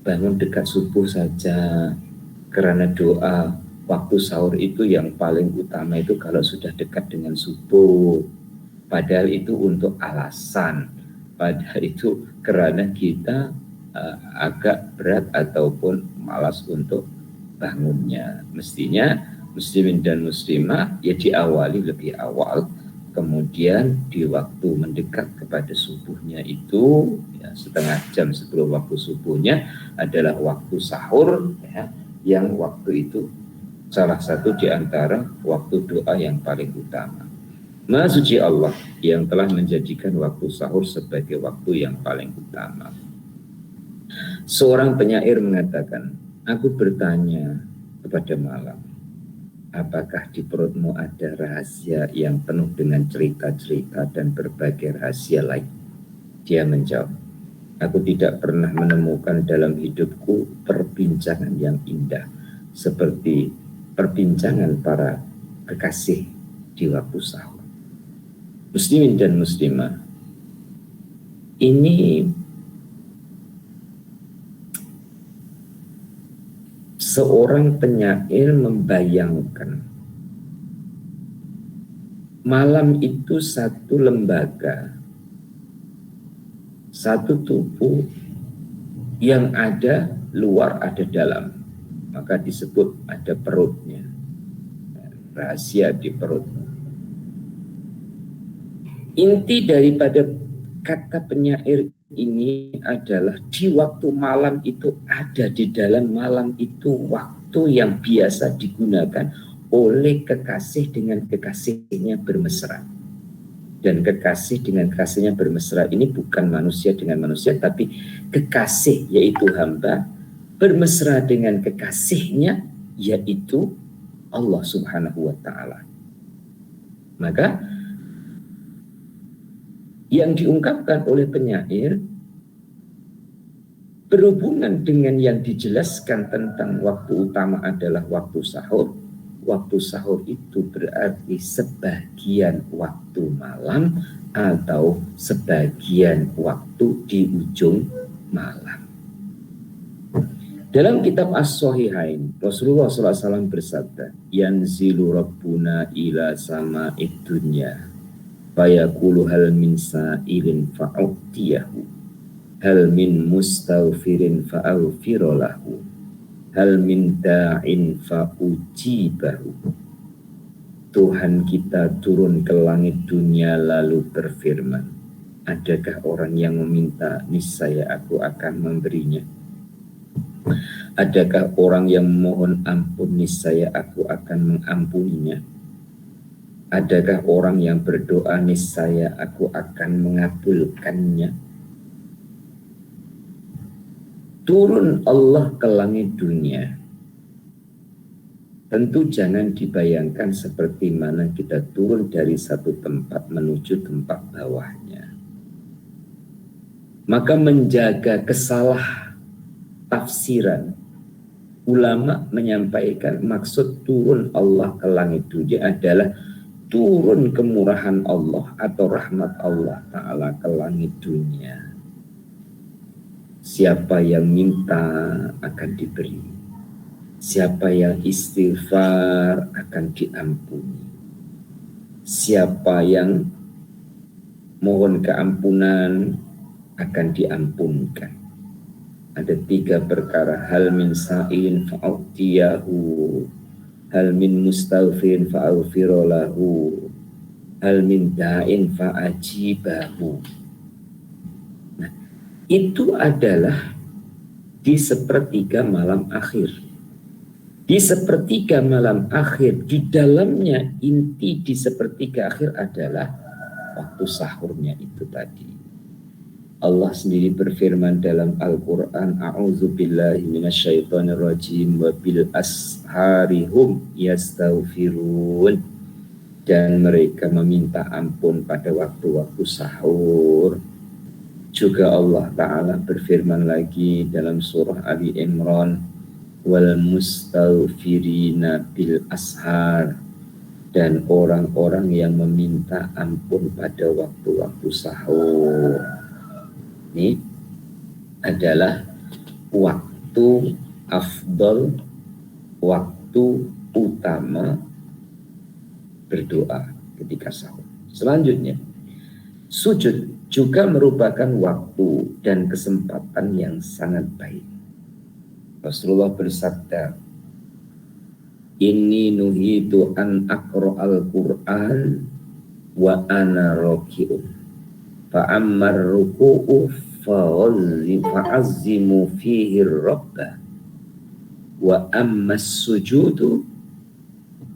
[SPEAKER 1] bangun dekat subuh saja, karena doa waktu sahur itu yang paling utama itu kalau sudah dekat dengan subuh. Padahal itu untuk alasan, padahal itu karena kita agak berat ataupun malas untuk bangunnya. Mestinya muslimin dan muslimah ya diawali lebih awal, kemudian di waktu mendekat kepada subuhnya itu ya, 1/2 jam sebelum waktu subuhnya adalah waktu sahur ya, yang waktu itu salah satu di antara waktu doa yang paling utama. Maha suci Allah yang telah menjadikan waktu sahur sebagai waktu yang paling utama. Seorang penyair mengatakan, aku bertanya kepada malam, apakah di perutmu ada rahasia yang penuh dengan cerita-cerita dan berbagai rahasia lain? Dia menjawab, aku tidak pernah menemukan dalam hidupku perbincangan yang indah seperti perbincangan para kekasih di waktu sahur. Muslimin dan muslimah, ini seorang penyair membayangkan malam itu satu lembaga, satu tubuh yang ada luar ada dalam, maka disebut ada perutnya, rahasia di perutnya. Inti daripada kata penyair ini adalah di waktu malam itu, ada di dalam malam itu waktu yang biasa digunakan oleh kekasih dengan kekasihnya bermesra. Dan kekasih dengan kekasihnya bermesra ini bukan manusia dengan manusia, tapi kekasih yaitu hamba bermesra dengan kekasihnya yaitu Allah Subhanahu wa ta'ala. Maka yang diungkapkan oleh penyair berhubungan dengan yang dijelaskan tentang waktu utama adalah waktu sahur. Waktu sahur itu berarti sebagian waktu malam atau sebagian waktu di ujung malam. Dalam kitab As-Sahihain, Rasulullah SAW bersabda, yanzilu rabbuna ila sama'id dunya fayaqulu hal min sa'ilin fa'utiyahu, hal min mustaghfirin fa'aghfiralahu, hal min da'in fa'ujibahu. Tuhan kita turun ke langit dunia lalu berfirman, adakah orang yang meminta, niscaya aku akan memberinya. Adakah orang yang memohon ampun, niscaya aku akan mengampuninya. Adakah orang yang berdoa, niscaya aku akan mengabulkannya. Turun Allah ke langit dunia, tentu jangan dibayangkan seperti mana kita turun dari satu tempat menuju tempat bawahnya. Maka menjaga kesalah tafsiran, ulama menyampaikan maksud turun Allah ke langit dunia adalah turun kemurahan Allah atau rahmat Allah Ta'ala ke langit dunia. Siapa yang minta akan diberi, siapa yang istighfar akan diampuni, siapa yang mohon keampunan akan diampunkan. Ada 3 perkara, hal min sa'in fa'utiyahu, hal min mustaghfirin fa'aghfiralahu, hal min da'in fa'ajibahu. Nah, itu adalah di sepertiga malam akhir. Di sepertiga malam akhir, di dalamnya inti di sepertiga akhir adalah waktu sahurnya itu tadi. Allah sendiri berfirman dalam Al-Quran, A'udzubillahi minasyaitonirrajim wa bil asharihum yastaghfirun, dan mereka meminta ampun pada waktu-waktu sahur. Juga Allah Ta'ala berfirman lagi dalam surah Ali Imran, wal mustaghfirina bil ashar, dan orang-orang yang meminta ampun pada waktu-waktu sahur. Ini adalah waktu afdal, waktu utama berdoa ketika sahur. Selanjutnya, sujud juga merupakan waktu dan kesempatan yang sangat baik. Rasulullah bersabda, inni nuhitu an aqra'al Qur'an wa ana raki'un. Fa'ammar ruku'u fa'azzimu fihi rabba wa ammas sujudu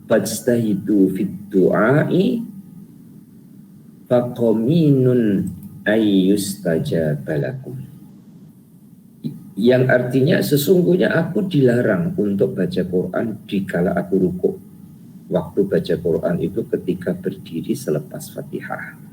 [SPEAKER 1] fajtahidu fid du'ai faqaminun ayyustajabalakum. Yang artinya sesungguhnya aku dilarang untuk baca Quran dikala aku rukuk. Waktu baca Quran itu ketika berdiri selepas Fatihah.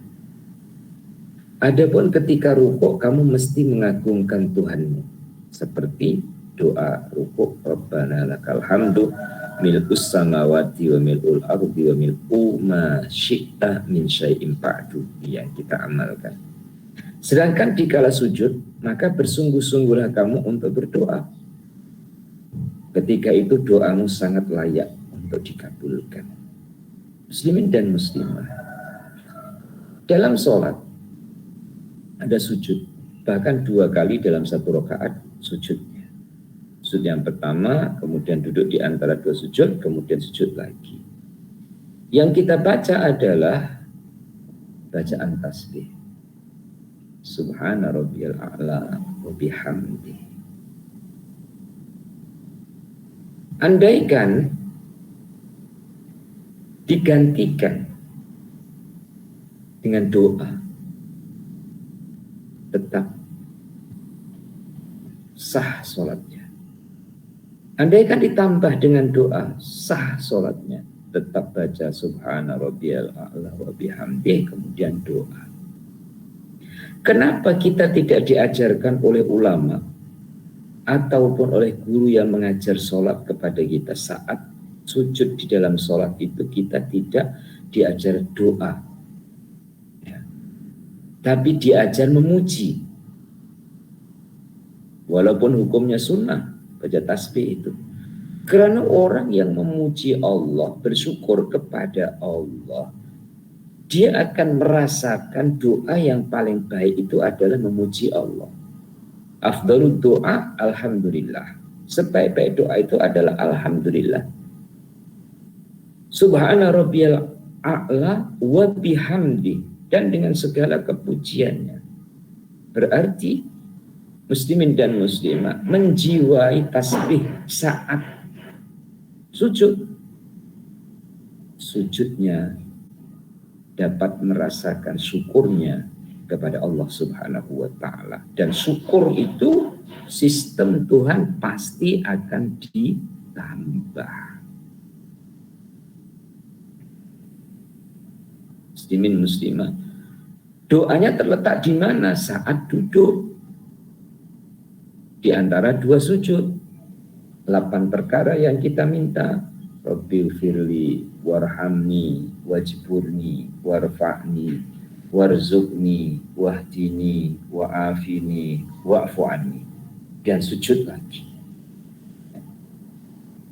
[SPEAKER 1] Adapun ketika rukuk kamu mesti mengagungkan Tuhanmu, seperti doa rukuk, Rabbana lakal hamdu mil'us samawati wa mil'ul ardi wa mil'u ma syi'ta min syai'in ba'du, yang kita amalkan. Sedangkan dikala sujud, maka bersungguh-sungguhlah kamu untuk berdoa. Ketika itu doamu sangat layak untuk dikabulkan. Muslimin dan muslimah, dalam sholat ada sujud, bahkan 2 kali dalam 1 rakaat sujudnya. Sujud yang pertama, kemudian duduk di antara 2 sujud, kemudian sujud lagi. Yang kita baca adalah bacaan tasbih. Subhana rabbiyal a'la wa bihamdi. Andaikan digantikan dengan doa, tetap sah sholatnya. Andaikan ditambah dengan doa, sah sholatnya. Tetap baca subhana rabbiyal a'la wa bihamdih, kemudian doa. Kenapa kita tidak diajarkan oleh ulama ataupun oleh guru yang mengajar sholat kepada kita saat sujud di dalam sholat itu kita tidak diajar doa, tapi diajar memuji, walaupun hukumnya sunnah baca tasbih itu. Karena orang yang memuji Allah, bersyukur kepada Allah, dia akan merasakan doa yang paling baik itu adalah memuji Allah. Afdalud doa alhamdulillah. Sebaik-baik doa itu adalah alhamdulillah. Subhana rabbiyal a'la wa bihamdi, dan dengan segala kepujiannya. Berarti muslimin dan muslimah menjiwai tasbih saat sujud. Sujudnya dapat merasakan syukurnya kepada Allah Subhanahu wa ta'ala. Dan syukur itu sistem Tuhan pasti akan ditambah. Muslimin muslimah, doanya terletak di mana? Saat duduk di antara 2 sujud. 8 perkara yang kita minta, Rabbil firli warhamni wajburni warfa'ni warzuqni wahdini wa'afini wa'fu'ani, dan sujud lagi.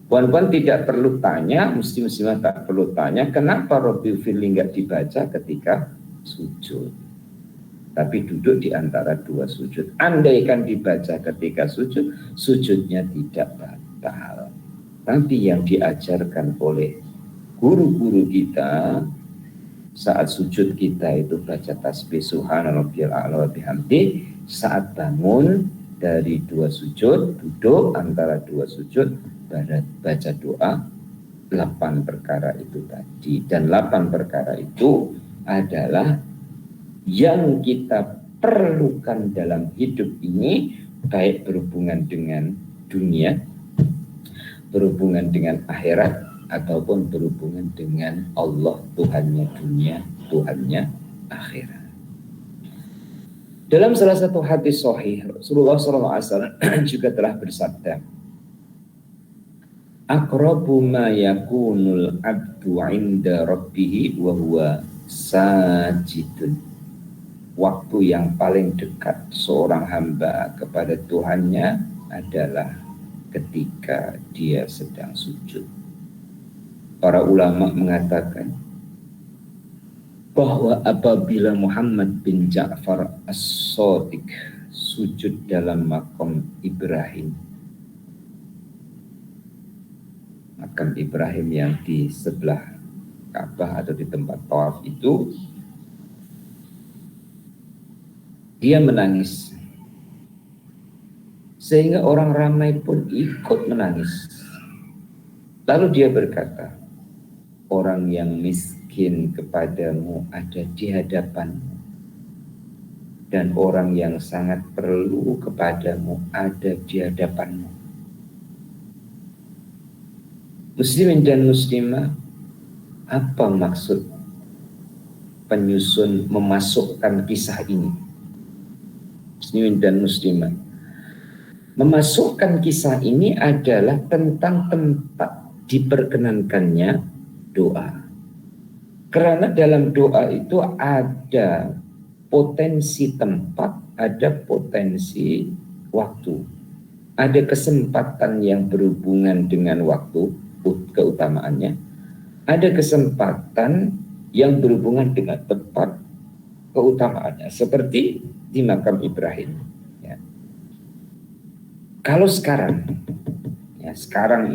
[SPEAKER 1] Puan-puan tidak perlu tanya, muslimah tak perlu tanya, kenapa Rabbil firli enggak dibaca ketika sujud, tapi duduk di antara 2 sujud. Andaikan dibaca ketika sujud, sujudnya tidak batal. Tapi yang diajarkan oleh guru-guru kita saat sujud kita itu baca tasbih subhanarabbiyal a'la wa bihamdi. Saat bangun dari 2 sujud, duduk antara 2 sujud, baca doa 8 perkara itu tadi. Dan 8 perkara itu adalah yang kita perlukan dalam hidup ini, baik berhubungan dengan dunia, berhubungan dengan akhirat, ataupun berhubungan dengan Allah, Tuhannya dunia, Tuhannya akhirat. Dalam salah satu hadis sahih, Rasulullah SAW juga telah bersabda, aqrabu ma yakunul abdu inda rabbih wa huwa sajidun. Waktu yang paling dekat seorang hamba kepada Tuhannya adalah ketika dia sedang sujud. Para ulama mengatakan bahwa apabila Muhammad bin Ja'far As-Shadiq sujud dalam makam Ibrahim, makam Ibrahim yang di sebelah Ka'bah atau di tempat tawaf itu, dia menangis sehingga orang ramai pun ikut menangis. Lalu dia berkata, orang yang miskin kepadamu ada di hadapanmu, dan orang yang sangat perlu kepadamu ada di hadapanmu. Muslimin dan muslimah, apa maksud penyusun memasukkan kisah ini? Muslimin dan muslimah, memasukkan kisah ini adalah tentang tempat diperkenankannya doa. Karena dalam doa itu ada potensi tempat, ada potensi waktu. Ada kesempatan yang berhubungan dengan waktu, keutamaannya. Ada kesempatan yang berhubungan dengan tempat, keutamaannya. Seperti di makam Ibrahim. Ya. Kalau sekarang, ya sekarang,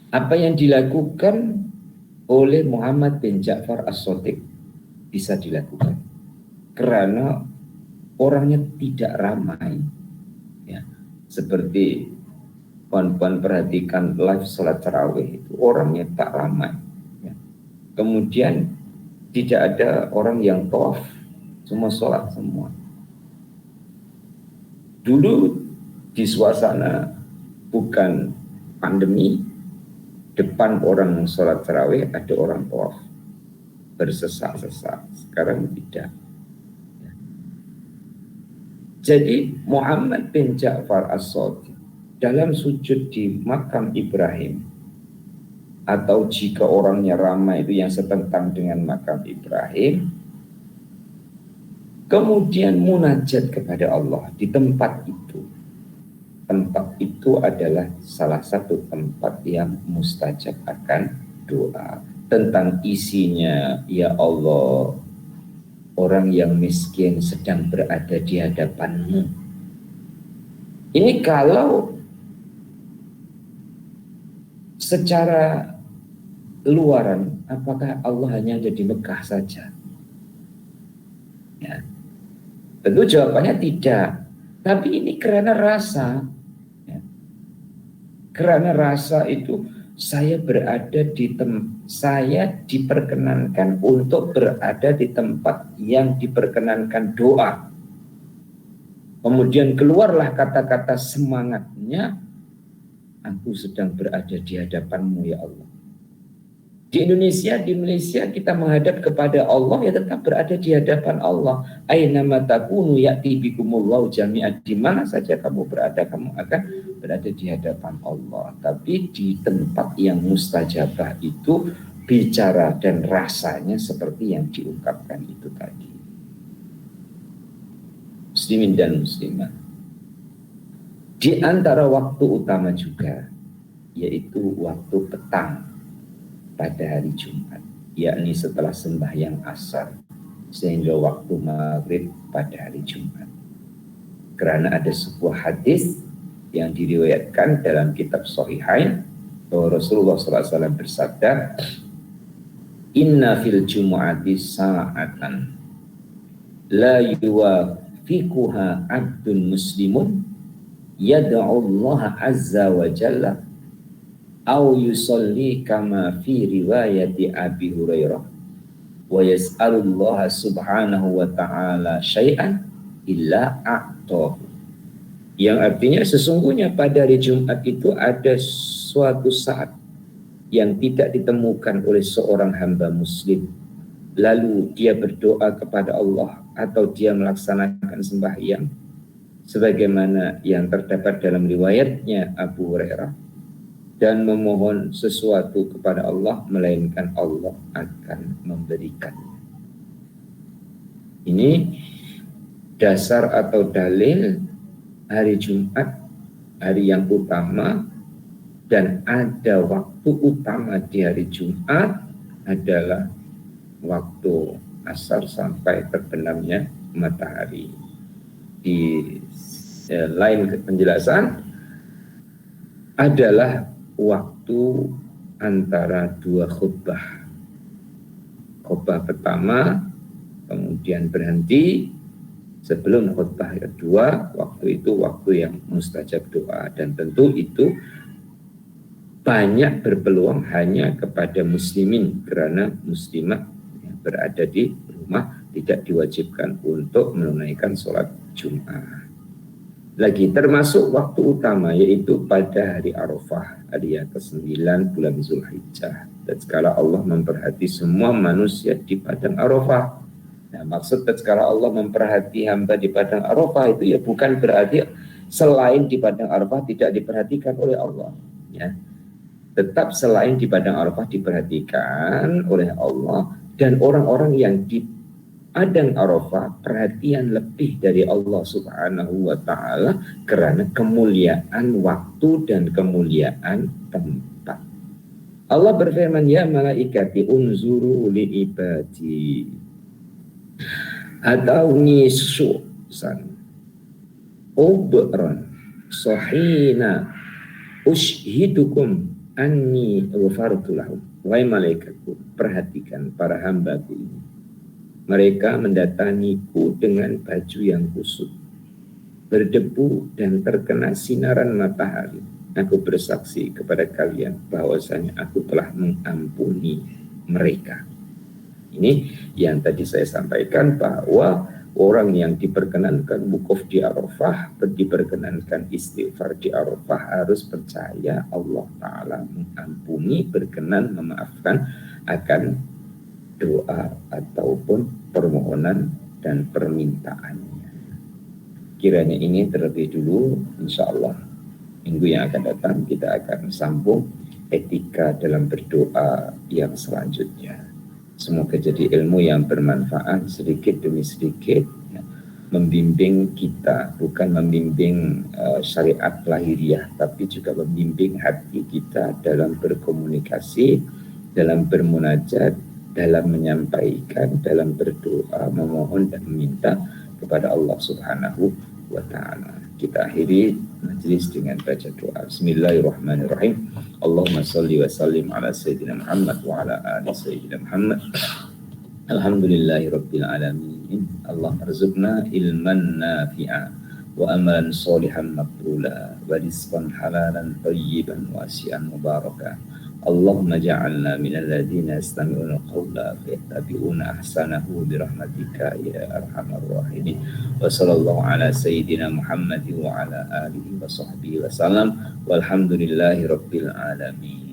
[SPEAKER 1] apa yang dilakukan oleh Muhammad bin Ja'far As-Shadiq bisa dilakukan karena orangnya tidak ramai, ya. Seperti puan-puan perhatikan live sholat tarawih itu orangnya tak ramai, ya. Kemudian tidak ada orang yang tawaf, semua sholat semua. Dulu di suasana bukan pandemi, depan orang sholat tarawih ada orang tawaf bersesak-sesak. Sekarang tidak. Jadi Muhammad bin Ja'far As-Shadiq dalam sujud di makam Ibrahim, atau jika orangnya ramai itu yang setentang dengan makam Ibrahim, kemudian munajat kepada Allah di tempat itu. Tempat itu adalah salah satu tempat yang mustajab akan doa. Tentang isinya, ya Allah, orang yang miskin sedang berada di hadapanmu. Ini kalau secara luaran, apakah Allah hanya ada di Mekah saja? Ya. Tentu jawabannya tidak. Tapi ini karena rasa. Karena rasa itu saya diperkenankan untuk berada di tempat yang diperkenankan doa. Kemudian keluarlah kata-kata semangatnya, aku sedang berada di hadapanmu ya Allah. Di Malaysia kita menghadap kepada Allah, ya tetap berada di hadapan Allah. Aina matakunu ya'ti bikumullahu jami'an. Di mana saja kamu berada, kamu akan berada di hadapan Allah. Tapi di tempat yang mustajabah itu bicara dan rasanya seperti yang diungkapkan itu tadi. Muslimin dan muslimah, di antara waktu utama juga yaitu waktu petang pada hari Jumat, yakni setelah sembahyang asar sehingga waktu maghrib pada hari Jumat. Karena ada sebuah hadis yang diriwayatkan dalam kitab Sahihain bahwa Rasulullah SAW bersabda, inna fil jumu'ati sa'atan la yuwafiquha abdun muslimun yad'u Allah azza wa jalla au yusolli kama fi riwayati Abi Hurairah wa yas'alullaha subhanahu wa ta'ala syai'an illa a'tahu. Yang artinya sesungguhnya pada hari Jumat itu ada suatu saat yang tidak ditemukan oleh seorang hamba muslim. Lalu dia berdoa kepada Allah atau dia melaksanakan sembahyang sebagaimana yang terdapat dalam riwayatnya Abu Hurairah dan memohon sesuatu kepada Allah melainkan Allah akan memberikan. Ini dasar atau dalil hari Jumat, hari yang utama, dan ada waktu utama di hari Jumat adalah waktu asar sampai terbenamnya matahari. Di lain penjelasan adalah waktu antara dua khutbah. Khutbah pertama kemudian berhenti sebelum khutbah kedua, waktu itu waktu yang mustajab doa, dan tentu itu banyak berpeluang hanya kepada muslimin karena muslimah yang berada di rumah tidak diwajibkan untuk menunaikan sholat Jumat. Lagi termasuk waktu utama yaitu pada hari Arafah, hari yang ke-9 bulan Zulhijjah. Dan sekala Allah memperhati semua manusia di padang Arafah. Nah, maksud tatkala Allah memperhati hamba di padang Arafah itu ya bukan berarti selain di padang Arafah tidak diperhatikan oleh Allah, ya. Tetap selain di padang Arafah diperhatikan oleh Allah, dan orang-orang yang di padang Arafah perhatian lebih dari Allah Subhanahu wa ta'ala karena kemuliaan waktu dan kemuliaan tempat. Allah berfirman, ya malaikati unzuru li ibadi atawni su'san ubran sahina ushidukum anni ghafartu lahum. Wahai malaikatku, perhatikan para hambaku ini. Mereka mendatangiku dengan baju yang kusut, berdebu dan terkena sinaran matahari. Aku bersaksi kepada kalian bahwasanya aku telah mengampuni mereka. Ini yang tadi saya sampaikan, bahwa orang yang diperkenankan wukuf di Arafah, diperkenankan istighfar di Arafah, harus percaya Allah Ta'ala mengampuni, berkenan memaafkan akan doa ataupun permohonan dan permintaannya. Kiranya ini terlebih dulu, insya Allah minggu yang akan datang kita akan sambung etika dalam berdoa yang selanjutnya. Semoga jadi ilmu yang bermanfaat sedikit demi sedikit, ya, membimbing kita, bukan membimbing syariat lahiriah, tapi juga membimbing hati kita dalam berkomunikasi, dalam bermunajat, dalam menyampaikan, dalam berdoa, memohon dan meminta kepada Allah Subhanahu wa ta'ala. Kita akhiri majelis dengan baca doa. Bismillahirrahmanirrahim. Allahumma salli wa sallim ala Sayyidina Muhammad wa ala ali Sayyidina Muhammad. Alhamdulillahi Rabbil Alamin. Allah arzuqna ilman nafi'a wa amalan solihan maqbula wa rizqan halalan tayyiban wasi'an mubaraka. Allahumma ja'alna minal ladzina yastami'una al-qawla fayattabi'una ahsanahu birahmatika ya arhamar rahimin. Wa sallallahu ala sayyidina Muhammad wa ala alihi wa sahbihi wa sallam walhamdulillahi rabbil alamin.